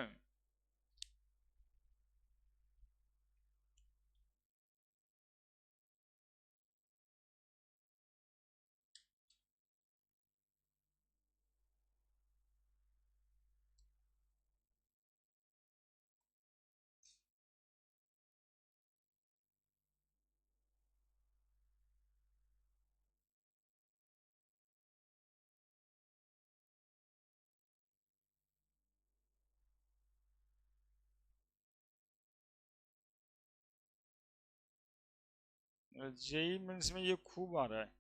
जेई मीन्स में ये खूब आ रहा है,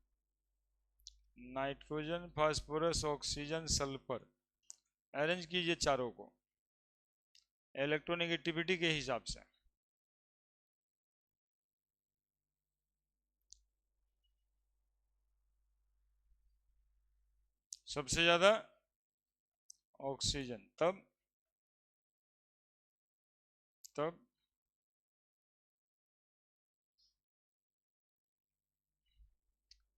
nitrogen, phosphorus, oxygen, sulphur. Arrange कीजिए चारों को इलेक्ट्रोनेगेटिविटी के हिसाब से। सबसे ज्यादा ऑक्सीजन, तब तब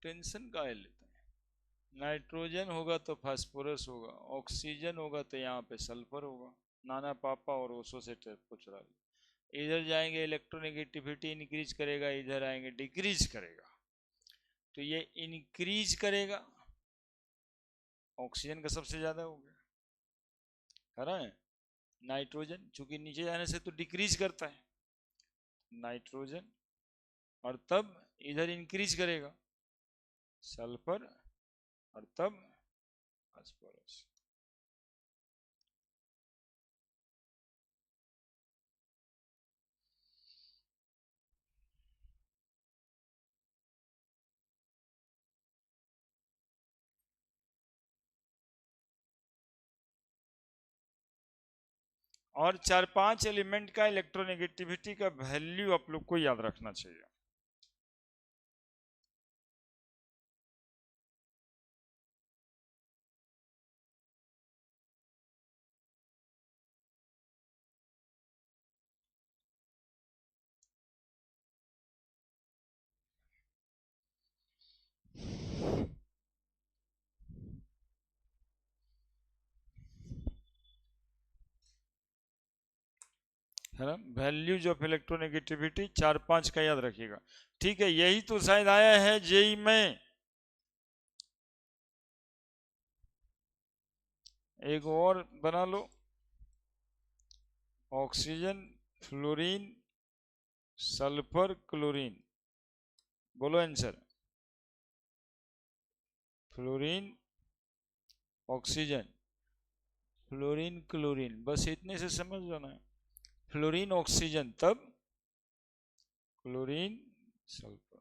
टेंशन का है लेते हैं। नाइट्रोजन होगा तो फास्फोरस होगा, ऑक्सीजन होगा तो यहाँ पे सल्फर होगा। नाना पापा और ओसो से पूछ रहा है। इधर जाएंगे इलेक्ट्रोनेगेटिविटी इंक्रीज करेगा, इधर आएंगे डिक्रीज करेगा। तो ये इंक्रीज करेगा, ऑक्सीजन का सबसे ज्यादा हो गया, है ना। नाइट्रोजन चूंकि नीचे जाने से तो डिक्रीज करता है, नाइट्रोजन। और तब इधर इंक्रीज करेगा सल्फर, और तब फास्फोरस। और 4-5 एलिमेंट का इलेक्ट्रोनेगेटिविटी का वैल्यू आप लोग को याद रखना चाहिए। है ना, वैल्यूज ऑफ इलेक्ट्रोनेगेटिविटी 4-5 का याद रखिएगा। ठीक है, यही तो शायद आया है जेई में। एक और बना लो, ऑक्सीजन, फ्लोरीन, सल्फर, क्लोरीन। बोलो answer. Fluorine, oxygen, fluorine, chlorine, बस इतने से समझ जाना है। फ्लोरीन ऑक्सीजन, तब क्लोरीन सल्फर।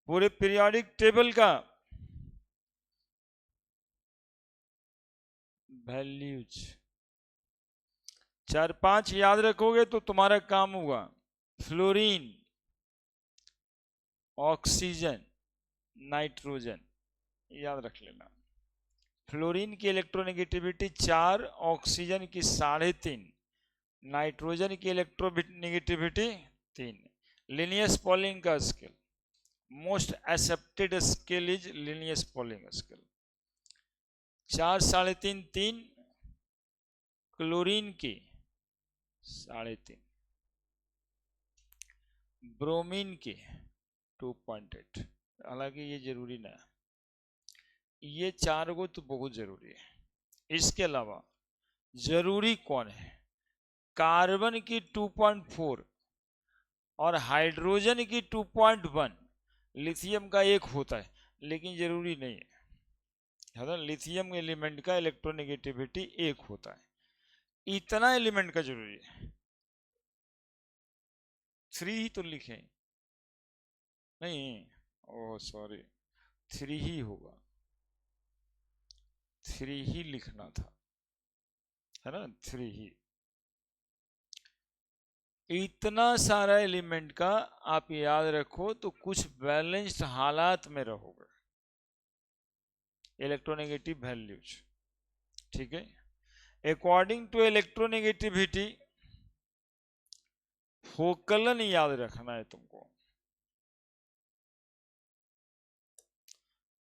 पूरे पीरियोडिक टेबल का वैल्यूज 4-5 याद रखोगे तो तुम्हारा काम होगा। फ्लोरीन, ऑक्सीजन, नाइट्रोजन, याद रख लेना। फ्लोरीन की इलेक्ट्रोनेगेटिविटी 4, ऑक्सीजन की 3.5, नाइट्रोजन की इलेक्ट्रोनेगेटिविटी 3। लिनियस पॉलिंग का scale, most accepted scale is Linnaeus Pauling scale. 4, 3.5, 3, chlorine की 3.5, ब्रोमीन की 2.8। हालांकि ये जरूरी ना है, ये 4 को तो बहुत जरूरी है। इसके अलावा जरूरी कौन है? कार्बन की 2.4 और हाइड्रोजन की 2.1। लिथियम का 1 होता है, लेकिन जरूरी नहीं है ना। लिथियम एलिमेंट का इलेक्ट्रोनेगेटिविटी 1 होता है, इतना एलिमेंट का जरूरी है। 3 ही तो लिखे नहीं, ओह सॉरी, 3 ही होगा, 3 ही लिखना था, है ना, 3 ही। इतना सारा एलिमेंट का आप याद रखो तो कुछ बैलेंस्ड हालात में रहोगे। इलेक्ट्रोनेगेटिव वैल्यूज, ठीक है। अकॉर्डिंग टू इलेक्ट्रोनेगेटिविटी फोकलन याद रखना है तुमको।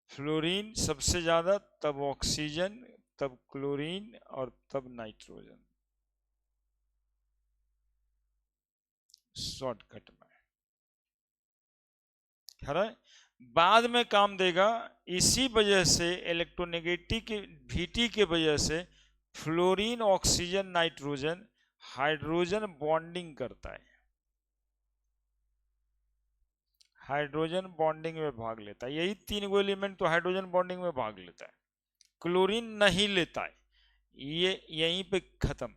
फ्लोरीन सबसे ज्यादा, तब ऑक्सीजन, तब क्लोरीन और तब नाइट्रोजन, शॉर्टकट में, है ना। बाद में काम देगा। इसी वजह से इलेक्ट्रोनेगेटिविटी के वजह से fluorine, oxygen, nitrogen, hydrogen bonding करता है, हाइड्रोजन बॉन्डिंग में भाग लेता है। यही 3 गो एलिमेंट तो हाइड्रोजन बॉन्डिंग में भाग लेता है, क्लोरीन नहीं लेता है। ये यहीं पे खत्म।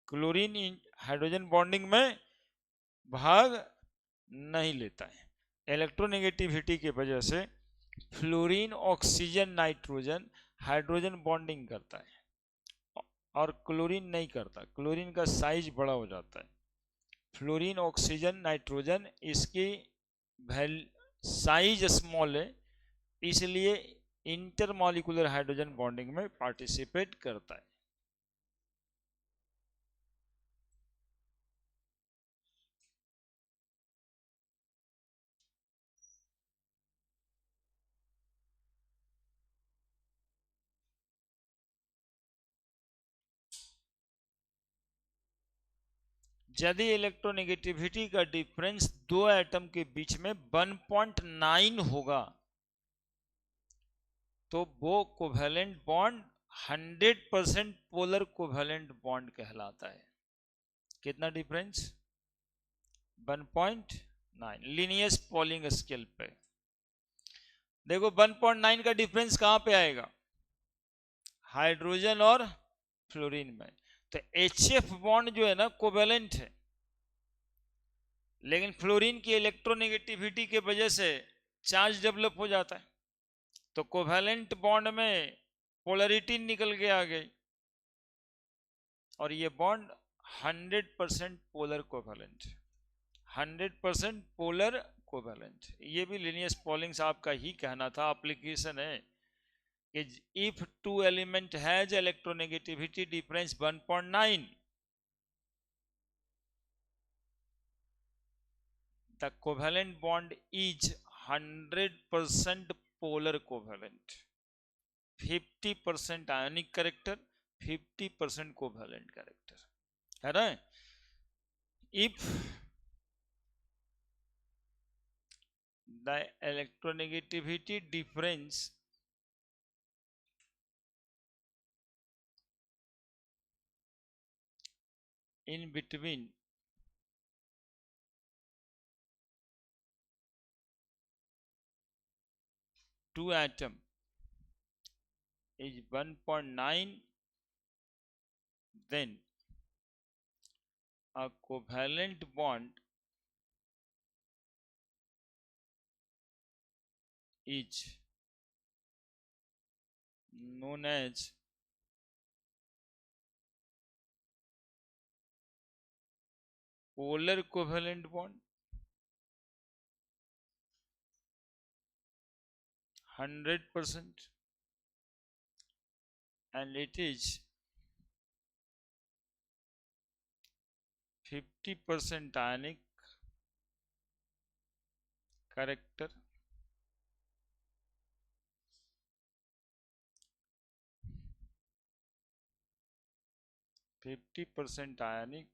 क्लोरीन हाइड्रोजन बॉन्डिंग में भाग नहीं लेता है। इलेक्ट्रोनेगेटिविटी की वजह से fluorine, oxygen, nitrogen hydrogen bonding करता है और क्लोरीन नहीं करता। क्लोरीन का साइज बड़ा हो जाता है। फ्लोरीन, ऑक्सीजन, नाइट्रोजन, इसकी साइज स्मॉल है, इसलिए इंटरमॉलिक्यूलर हाइड्रोजन बॉन्डिंग में पार्टिसिपेट करता है। यदि इलेक्ट्रोनेगेटिविटी का डिफरेंस दो एटम के बीच में 1.9 होगा तो वो covalent bond 100% polar covalent bond कहलाता है। कितना डिफरेंस? 1.9 लिनियस पॉलिंग स्केल पे। देखो 1.9 का डिफरेंस कहां पे आएगा? हाइड्रोजन और फ्लोरीन में। तो HF बॉन्ड जो है ना कोवेलेंट है, लेकिन फ्लोरीन की इलेक्ट्रोनेगेटिविटी के वजह से चार्ज डेवलप हो जाता है, तो कोवेलेंट बॉन्ड में पोलरिटी निकल के आ गई और ये bond 100% polar covalent, 100% polar covalent. ये भी लिनियस पॉलिंग साहब का ही कहना था, एप्लीकेशन है कि if two element has electronegativity difference 1.9 the covalent bond is 100% polar covalent, 50% ionic character, 50% covalent character, है ना? If the electronegativity difference in between two atoms is 1.9, then a covalent bond is known as polar covalent bond, 100%, and it is 50% ionic character, 50% ionic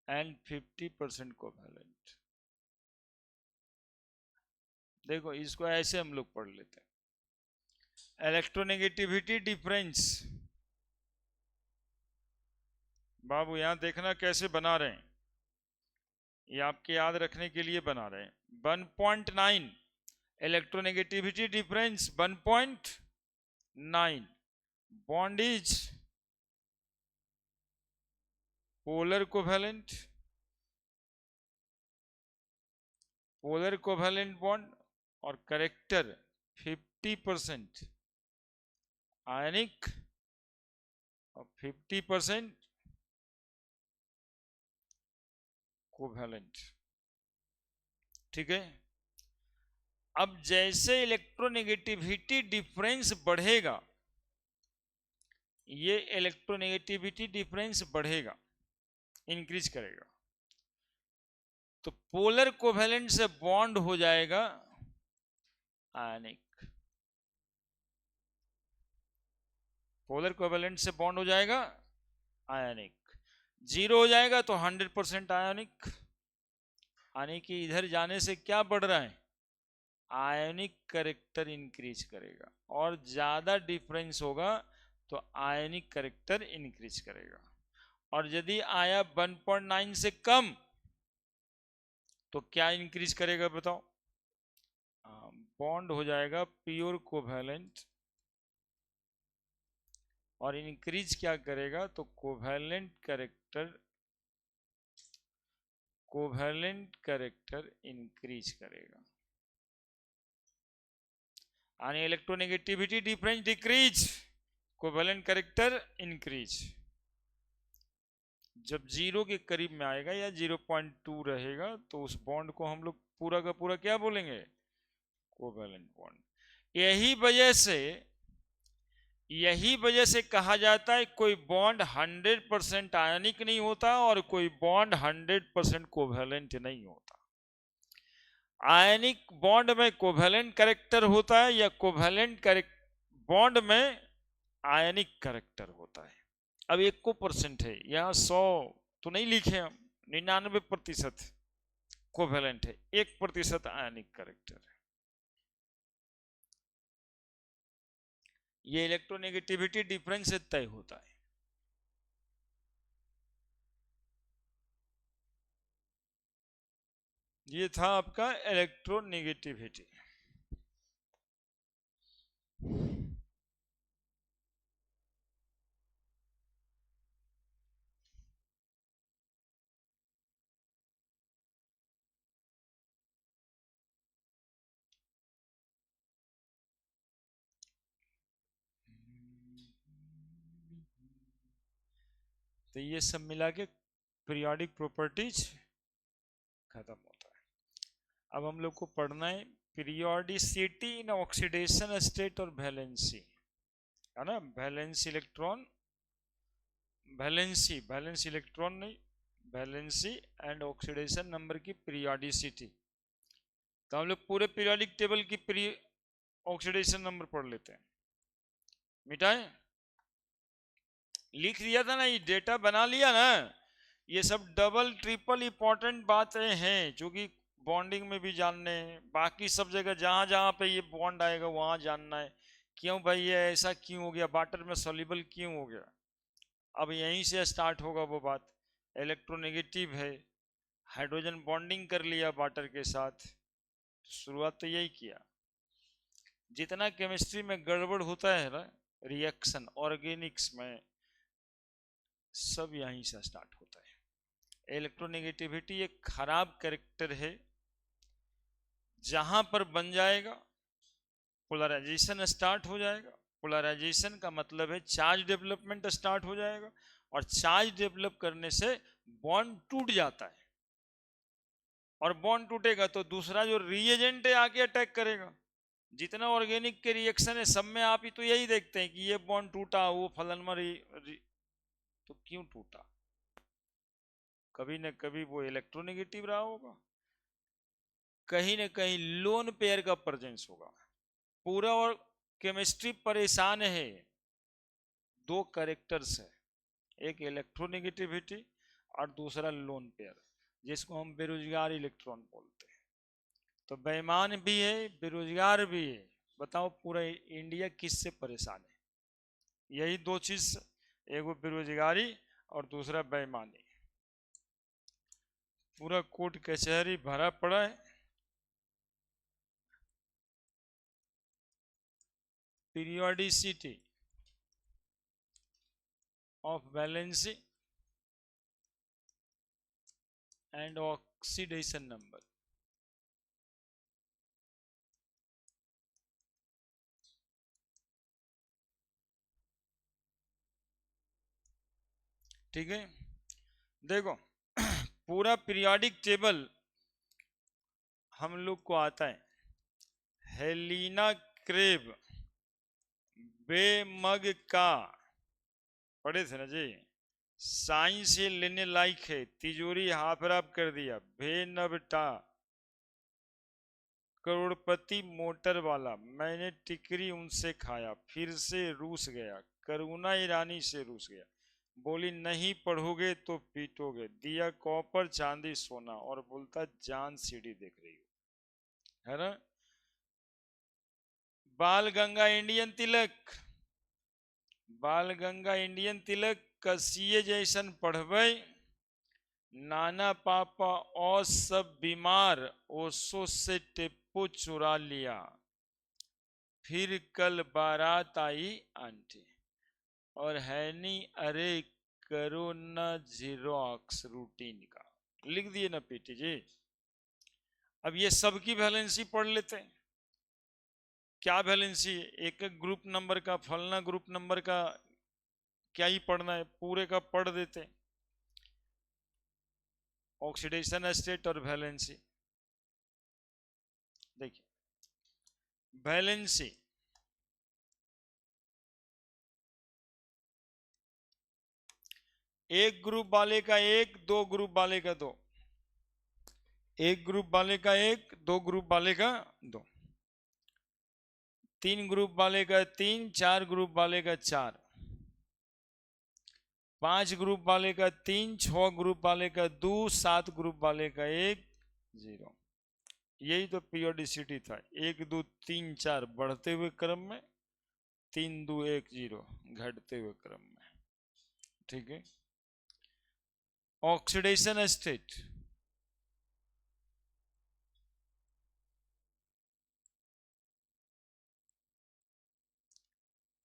and 50% covalent. देखो इसको ऐसे हम लोग पढ़ लेते हैं, इलेक्ट्रोनेगेटिविटी डिफरेंस। बाबू यहां देखना कैसे बना रहे हैं, ये आपके याद रखने के लिए बना रहे हैं। 1.9 electronegativity difference 1.9, bond is polar covalent, polar covalent bond, और करेक्टर 50% आयनिक और 50% कोवैलेंट। ठीक है, अब जैसे इलेक्ट्रोनेगेटिविटी डिफरेंस बढ़ेगा, ये इलेक्ट्रोनेगेटिविटी डिफरेंस बढ़ेगा, इंक्रीज करेगा, तो पोलर कोवैलेंट से बॉन्ड हो जाएगा आयनिक, पोलर कोवैलेंट से बॉन्ड हो जाएगा आयनिक। 0 हो जाएगा तो 100% आयनिक, यानी कि इधर जाने से क्या बढ़ रहा है, आयनिक कैरेक्टर इंक्रीज करेगा, और ज्यादा डिफरेंस होगा तो आयनिक कैरेक्टर इंक्रीज करेगा। और यदि आया 1.9 से कम तो क्या इंक्रीज करेगा बताओ, बॉन्ड हो जाएगा प्योर कोवैलेंट, और इंक्रीज क्या करेगा तो कोवैलेंट कैरेक्टर इंक्रीज करेगा, यानी electronegativity difference decrease, covalent character increase. जब 0 के करीब में आएगा या 0.2 रहेगा तो उस बॉन्ड को हम लोग पूरा का पूरा क्या बोलेंगे, कोवैलेंट बॉन्ड। यही वजह से कहा जाता है कोई बॉन्ड 100% आयनिक नहीं होता और कोई बॉन्ड 100% कोवैलेंट नहीं होता। आयनिक बॉन्ड में कोवैलेंट कैरेक्टर होता है या कोवैलेंट बॉन्ड में आयनिक कैरेक्टर होता है। अब 1% है, यहाँ 100 तो नहीं लिखे हम, 99% कोवैलेंट है, 1% आयनिक कैरेक्टर है। ये इलेक्ट्रोनेगेटिविटी डिफरेंस से तय होता है। ये था आपका इलेक्ट्रोनेगेटिविटी। तो ये सब मिला के पीरियोडिक प्रॉपर्टीज खत्म होता है। अब हम लोग को पढ़ना है पीरियोडिसिटी इन ऑक्सीडेशन स्टेट और वैलेंसी, है ना। वैलेंस इलेक्ट्रॉन नहीं, वैलेंसी एंड ऑक्सीडेशन नंबर की पीरियोडिसिटी। तो हम लोग पूरे पीरियोडिक टेबल की ऑक्सीडेशन नंबर पढ़ लेते हैं। मिटाए लिख दिया था ना, ये डेटा बना लिया ना। ये सब डबल ट्रिपल इंपॉर्टेंट बातें हैं, जो कि बॉन्डिंग में भी जानने हैं, बाकी सब जगह जहां जहां पे ये बॉन्ड आएगा वहां जानना है। क्यों भाई ये ऐसा क्यों हो गया, वाटर में सॉल्युबल क्यों हो गया। अब यहीं से स्टार्ट होगा वो बात। इलेक्ट्रोनेगेटिव है, हाइड्रोजन बॉन्डिंग कर लिया वाटर के साथ, शुरुआत तो यही किया। जितना केमिस्ट्री में गड़बड़ होता है ना, रिएक्शन ऑर्गेनिक्स में, सब यहीं से स्टार्ट होता है। इलेक्ट्रोनेगेटिविटी एक खराब कैरेक्टर है, जहां पर बन जाएगा पोलराइजेशन स्टार्ट हो जाएगा। पोलराइजेशन का मतलब है चार्ज डेवलपमेंट स्टार्ट हो जाएगा, और चार्ज डेवलप करने से बॉन्ड टूट जाता है, और बॉन्ड टूटेगा तो दूसरा जो रिएजेंट है आके अटैक करेगा। जितना ऑर्गेनिक के रिएक्शन है सब में आप ही तो यही देखते हैं कि ये बॉन्ड टूटा, वो फलन में तो क्यों टूटा, कभी न कभी वो इलेक्ट्रोनेगेटिव रहा होगा, कहीं न कहीं लोन पेयर का प्रेजेंस होगा। पूरा और केमिस्ट्री परेशान है, दो कैरेक्टर्स है, एक इलेक्ट्रोनेगेटिविटी और दूसरा लोन पेयर, जिसको हम बेरोजगार इलेक्ट्रॉन बोलते हैं। तो बेईमान भी है, बेरोजगार भी है। बताओ पूरा इंडिया किससे परेशान है, यही दो चीज, एक वो बेरोजगारी और दूसरा बेईमानी। पूरा कोर्ट कचहरी भरा पड़ा है। Periodicity of valency and oxidation number. ठीक है, देखो पूरा पीरियोडिक टेबल हम लोग को आता है, हेलिना क्रेब बेमग का, पढ़े थे ना जी। साइंस ये लेने लायक है, तिजोरी हाफ रैप कर दिया। भेनबटा करोड़पति मोटर वाला, मैंने टिकरी उनसे खाया, फिर से रूस गया। करुणा ईरानी से रूस गया, बोली नहीं पढ़ोगे तो पीटोगे। दिया कॉपर चांदी सोना, और बोलता जान सीढ़ी देख रही हो, है ना। बाल गंगा इंडियन तिलक, बाल गंगा इंडियन तिलक कसिए जैसन पढ़बै, नाना पापा और सब बीमार, ओसो से टेप्पो चुरा लिया। फिर कल बारात आई आंटी, और हैनी अरे करो न जीरोक्स रूटीन का। लिख दिए ना पीटी जी। अब ये सबकी वैलेंसी पढ़ लेते हैं। क्या वैलेंसी, एक एक ग्रुप नंबर का, फलना ग्रुप नंबर का क्या ही पढ़ना है, पूरे का पढ़ देते हैं। ऑक्सीडेशन स्टेट और वैलेंसी, देखिए वैलेंसी एक ग्रुप वाले का एक, दो ग्रुप वाले का दो, एक ग्रुप वाले का एक, दो ग्रुप वाले का दो, तीन ग्रुप वाले का तीन, चार ग्रुप वाले का चार, पांच ग्रुप वाले का तीन, छह ग्रुप वाले का दो, सात ग्रुप वाले का एक, जीरो। यही तो पीरियोडिसिटी था, एक दो तीन चार बढ़ते हुए क्रम में, तीन दो एक जीरो घटते हुए क्रम में। ठीक है, oxidation state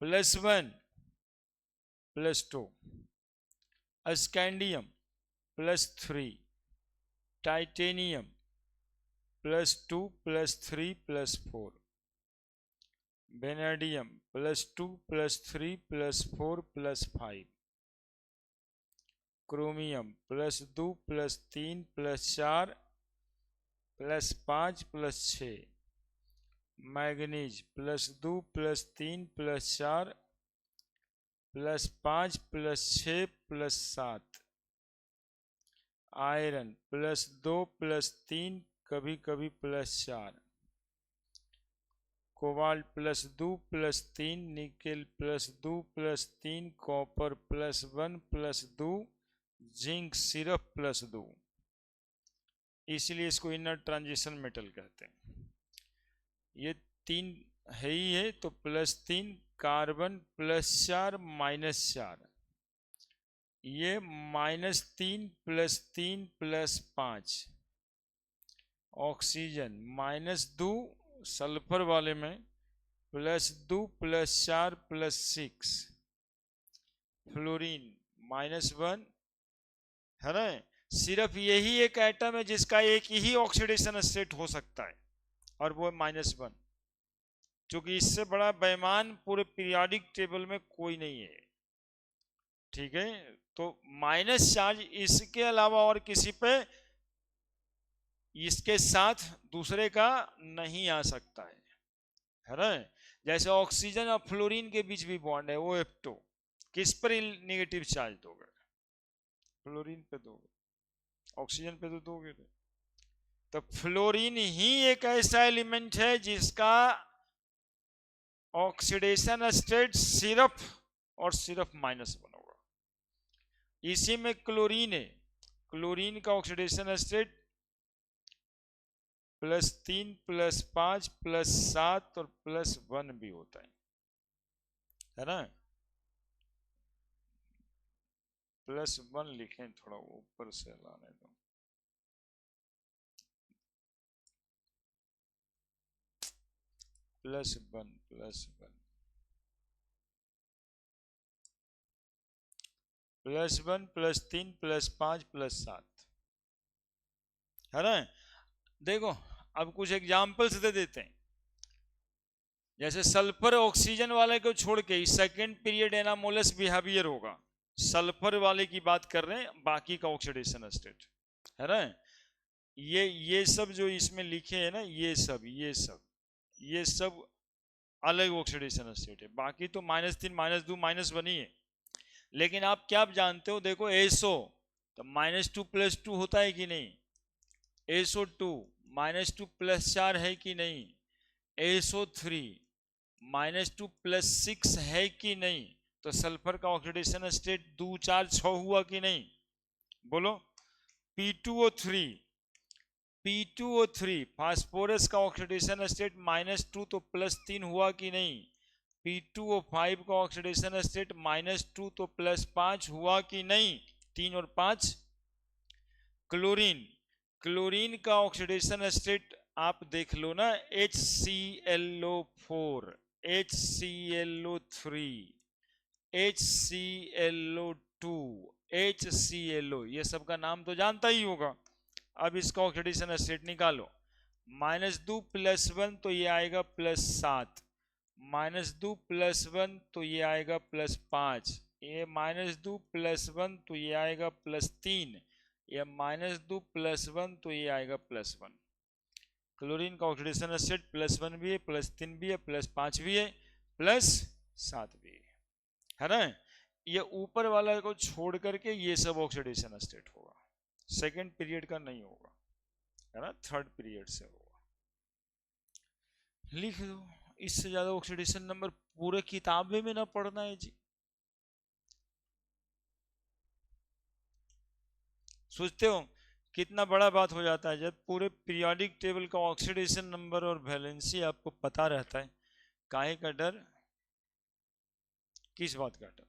+1 +2, scandium +3, titanium +2 +3 +4, vanadium +2 +3 +4 +5, chromium +2 +3 +4 +5 +6, manganese +2 +3 +4 +5 +6 +7, iron +2 +3 कभी कभी +4, कोबाल्ट +2 +3, निकेल +2 +3, कॉपर +1 +2, जिंक सिर्फ +2, इसलिए इसको इनर ट्रांजिशन मेटल कहते हैं। ये 3 है ही है, तो +3, कार्बन +4 -4, ये -3 +3 +5, ऑक्सीजन -2, सल्फर वाले में +2 +4 +6, फ्लोरीन -1, है ना। सिर्फ यही एक एटम है जिसका एक ही ऑक्सीडेशन स्टेट हो सकता है, और वो है -1, क्योंकि इससे बड़ा बेईमान पूरे पीरियोडिक टेबल में कोई नहीं है। ठीक है, तो माइनस चार्ज इसके अलावा और किसी पे इसके साथ दूसरे का नहीं आ सकता है ना। जैसे ऑक्सीजन और फ्लोरीन के बीच भी बॉन्ड है, वो F2, किस पर नेगेटिव चार्ज दोगे? फ्लोरीन पे दोगे, ऑक्सीजन पे तो दोगे नहीं। तो फ्लोरीन ही एक ऐसा एलिमेंट है जिसका ऑक्सीडेशन स्टेट सिर्फ और सिर्फ -1 होगा। इसी में क्लोरीन है, क्लोरीन का ऑक्सीडेशन स्टेट +3 +5 +7 और +1 भी होता है ना। +1 लिखें, थोड़ा ऊपर से लाने दो। +1 +1 +1 +3 +5 +7, है ना। देखो, अब कुछ एग्जाम्पल्स दे देते हैं। जैसे सल्फर ऑक्सीजन वाले को छोड़ के सेकेंड पीरियड एनामोलस बिहेवियर होगा, सल्फर वाले की बात कर रहे हैं, बाकी का ऑक्सीडेशन स्टेट, है ना। ये सब जो इसमें लिखे हैं ना, ये सब अलग ऑक्सीडेशन स्टेट है। बाकी तो -3 -2 -1 ही है। लेकिन आप क्या जानते हो, देखो एसओ तो -2 +2 होता है कि नहीं, SO2 -2 +4 है कि नहीं, SO3 -2 +6 है कि नहीं। तो सल्फर का ऑक्सीडेशन स्टेट 2 4 6 हुआ कि नहीं, बोलो। P2O3 P2O3 फास्फोरस का ऑक्सीडेशन स्टेट -2 तो +3 हुआ कि नहीं। P2O5 का ऑक्सीडेशन स्टेट -2 तो +5 हुआ कि नहीं, 3 और 5। क्लोरीन, क्लोरीन का ऑक्सीडेशन स्टेट आप देख लो ना, HClO4 HClO3 HClO2 HClO, ये सब का नाम तो जानता ही होगा। अब इसका ऑक्सीडेशन स्टेट निकालो, -2 +1 तो ये आएगा +7, -2 +1 तो ये आएगा +5, ये -2 +1 तो ये आएगा +3, या -2 +1 तो ये आएगा +1। क्लोरीन का ऑक्सीडेशन स्टेट +1 भी है, +3 भी है, +5 भी है, +7 भी है ना। ये ऊपर वाला को छोड़ करके ये सब ऑक्सीडेशन स्टेट होगा, सेकेंड पीरियड का नहीं होगा, है ना, थर्ड पीरियड से होगा। लिख दो, इससे ज्यादा ऑक्सीडेशन नंबर पूरे किताबे में ना पढ़ना है जी। सोचते हो कितना बड़ा बात हो जाता है जब पूरे पीरियोडिक टेबल का ऑक्सीडेशन नंबर और वैलेंसी आपको पता रहता है। काहे का डर, किस बात का डर?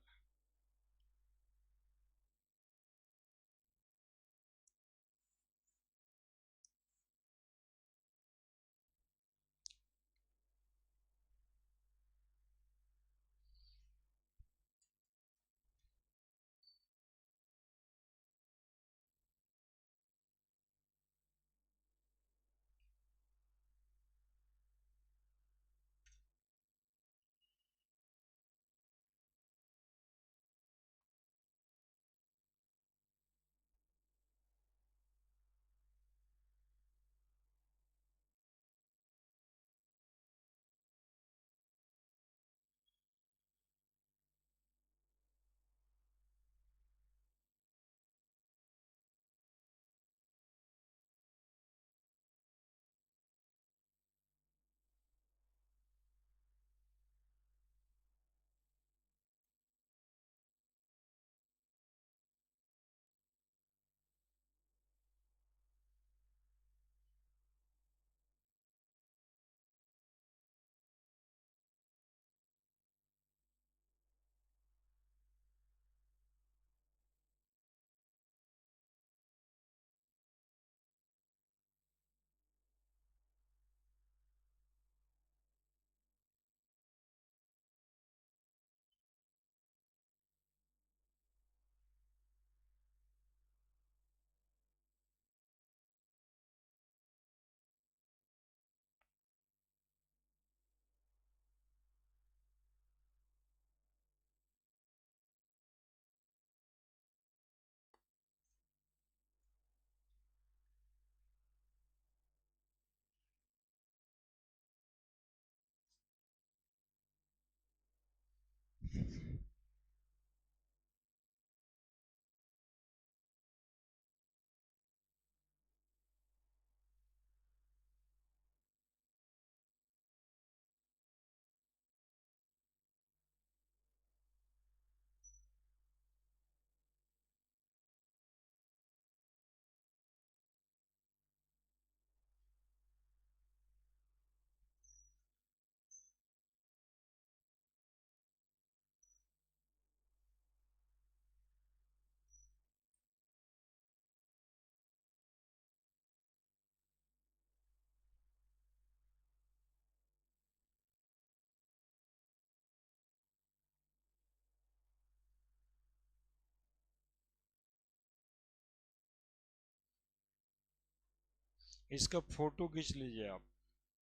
इसका फोटो खींच लीजिए आप,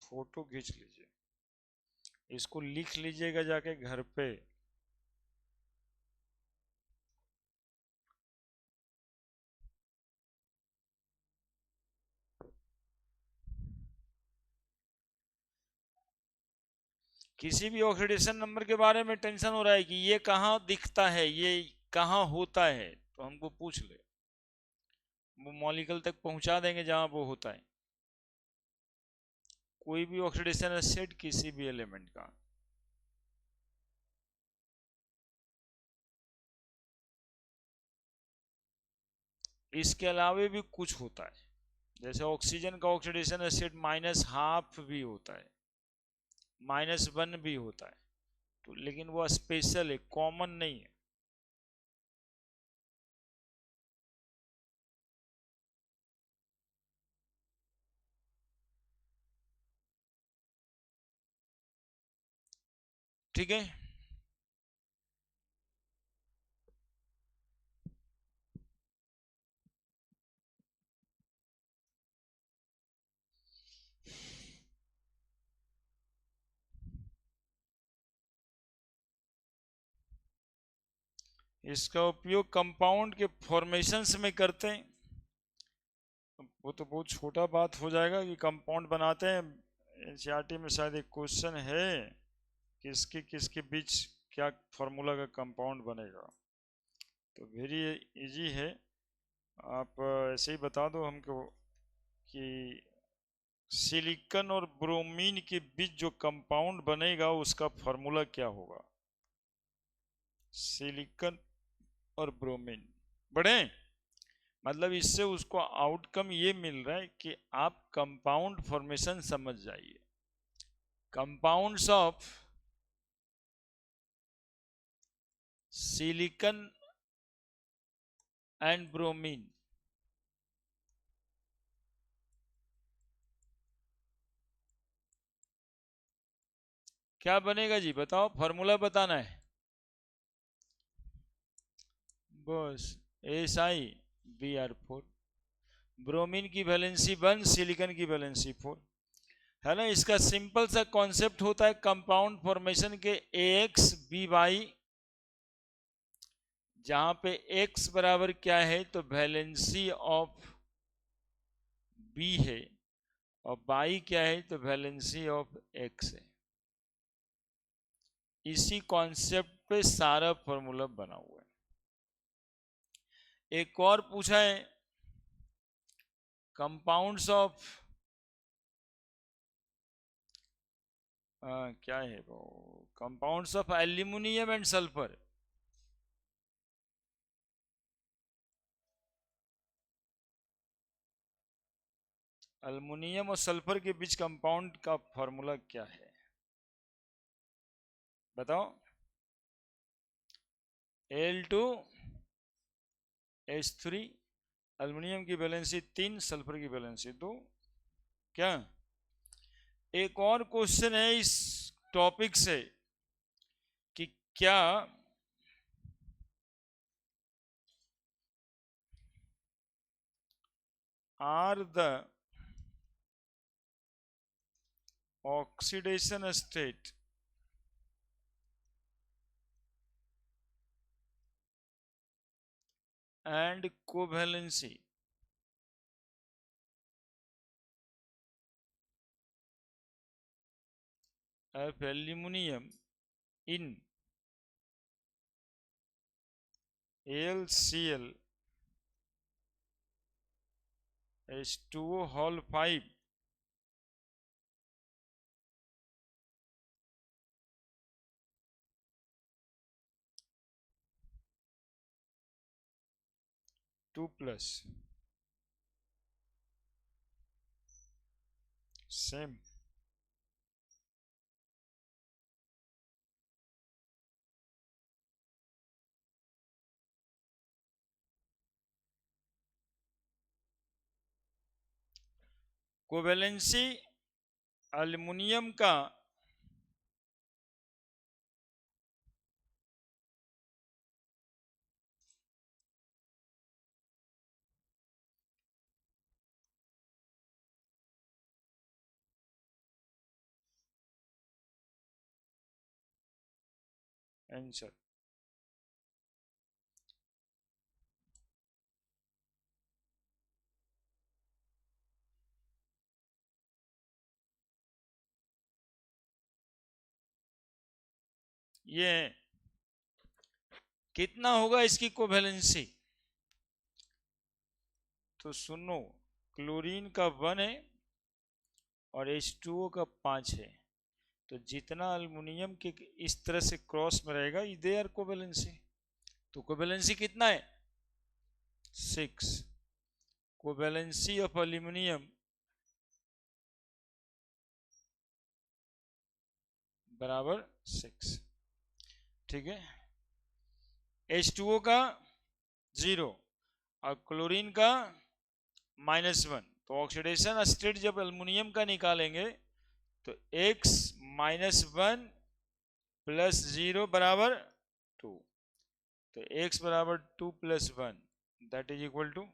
फोटो खींच लीजिए, इसको लिख लीजिएगा जाके घर पे। किसी भी ऑक्सीडेशन नंबर के बारे में टेंशन हो रहा है कि ये कहाँ दिखता है, ये कहाँ होता है, तो हमको पूछ ले, वो मॉलिक्यूल तक पहुंचा देंगे जहां वो होता है। कोई भी ऑक्सीडेशन स्टेट किसी भी एलिमेंट का। इसके अलावे भी कुछ होता है, जैसे ऑक्सीजन का ऑक्सीडेशन स्टेट -12 भी होता है, -1 भी होता है, तो लेकिन वो स्पेशल है, कॉमन नहीं है। ठीक है। इसका उपयोग कंपाउंड के फॉर्मेशंस में करते हैं। वो तो बहुत छोटा बात हो जाएगा कि कंपाउंड बनाते हैं। एनसीईआरटी में शायद एक क्वेश्चन है, किसके किसके बीच क्या फॉर्मूला का कंपाउंड बनेगा, तो वेरी इजी है। आप ऐसे ही बता दो हमको कि सिलिकॉन और ब्रोमीन के बीच जो कंपाउंड बनेगा उसका फॉर्मूला क्या होगा। सिलिकॉन और ब्रोमीन बढ़े, मतलब इससे उसको आउटकम ये मिल रहा है कि आप कंपाउंड फॉर्मेशन समझ जाइए। Compounds of silicon and bromine क्या बनेगा जी, बताओ, फॉर्मूला बताना है बस। SiBr4, ब्रोमीन की वैलेंसी 1, सिलिकॉन की वैलेंसी 4, है ना। इसका सिंपल सा कॉन्सेप्ट होता है कंपाउंड फॉर्मेशन के AX/BY, जहां पे X बराबर क्या है तो वैलेंसी ऑफ B है, और Y क्या है तो वैलेंसी ऑफ X है। इसी कॉन्सेप्ट पे सारा फॉर्मूला बना हुआ है। एक और पूछा है, कंपाउंड्स ऑफ क्या है वो, compounds of aluminium and sulphur. Aluminium और सल्फर के बीच कंपाउंड का फॉर्मूला क्या है, बताओ। Al2H3, एल्युमिनियम की वैलेंसी 3, सल्फर की वैलेंसी 2। क्या, एक और क्वेश्चन है इस टॉपिक से कि क्या are the oxidation state and covalency of aluminum in AlCl H2O whole 5 2 plus same। Covalency aluminium का आंसर। ये कितना होगा इसकी कोवैलेंसी? तो सुनो, क्लोरीन का 1 है और H2O का 5 है, तो जितना अल्युमिनियम के इस तरह से क्रॉस में रहेगा, दे आर कोवैलेंसी। तो कोवैलेंसी कितना है? 6। कोवैलेंसी ऑफ अल्यूमिनियम बराबर 6। ठीक है, H2O का 0 और क्लोरीन का -1। तो ऑक्सीडेशन स्टेट जब अल्युमिनियम का निकालेंगे तो x -1 प्लस 0 बराबर 2। तो x बराबर 2 plus 1 that is equal to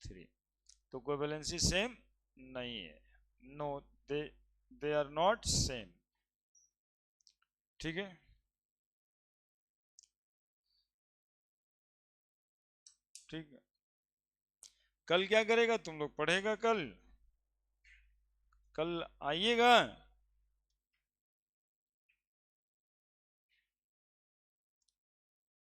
3। तो कोवैलेंसी सेम नहीं है। No, they they are not same. ठीक है, ठीक है। कल क्या करेगा तुम लोग? पढ़ेगा कल? कल आइएगा।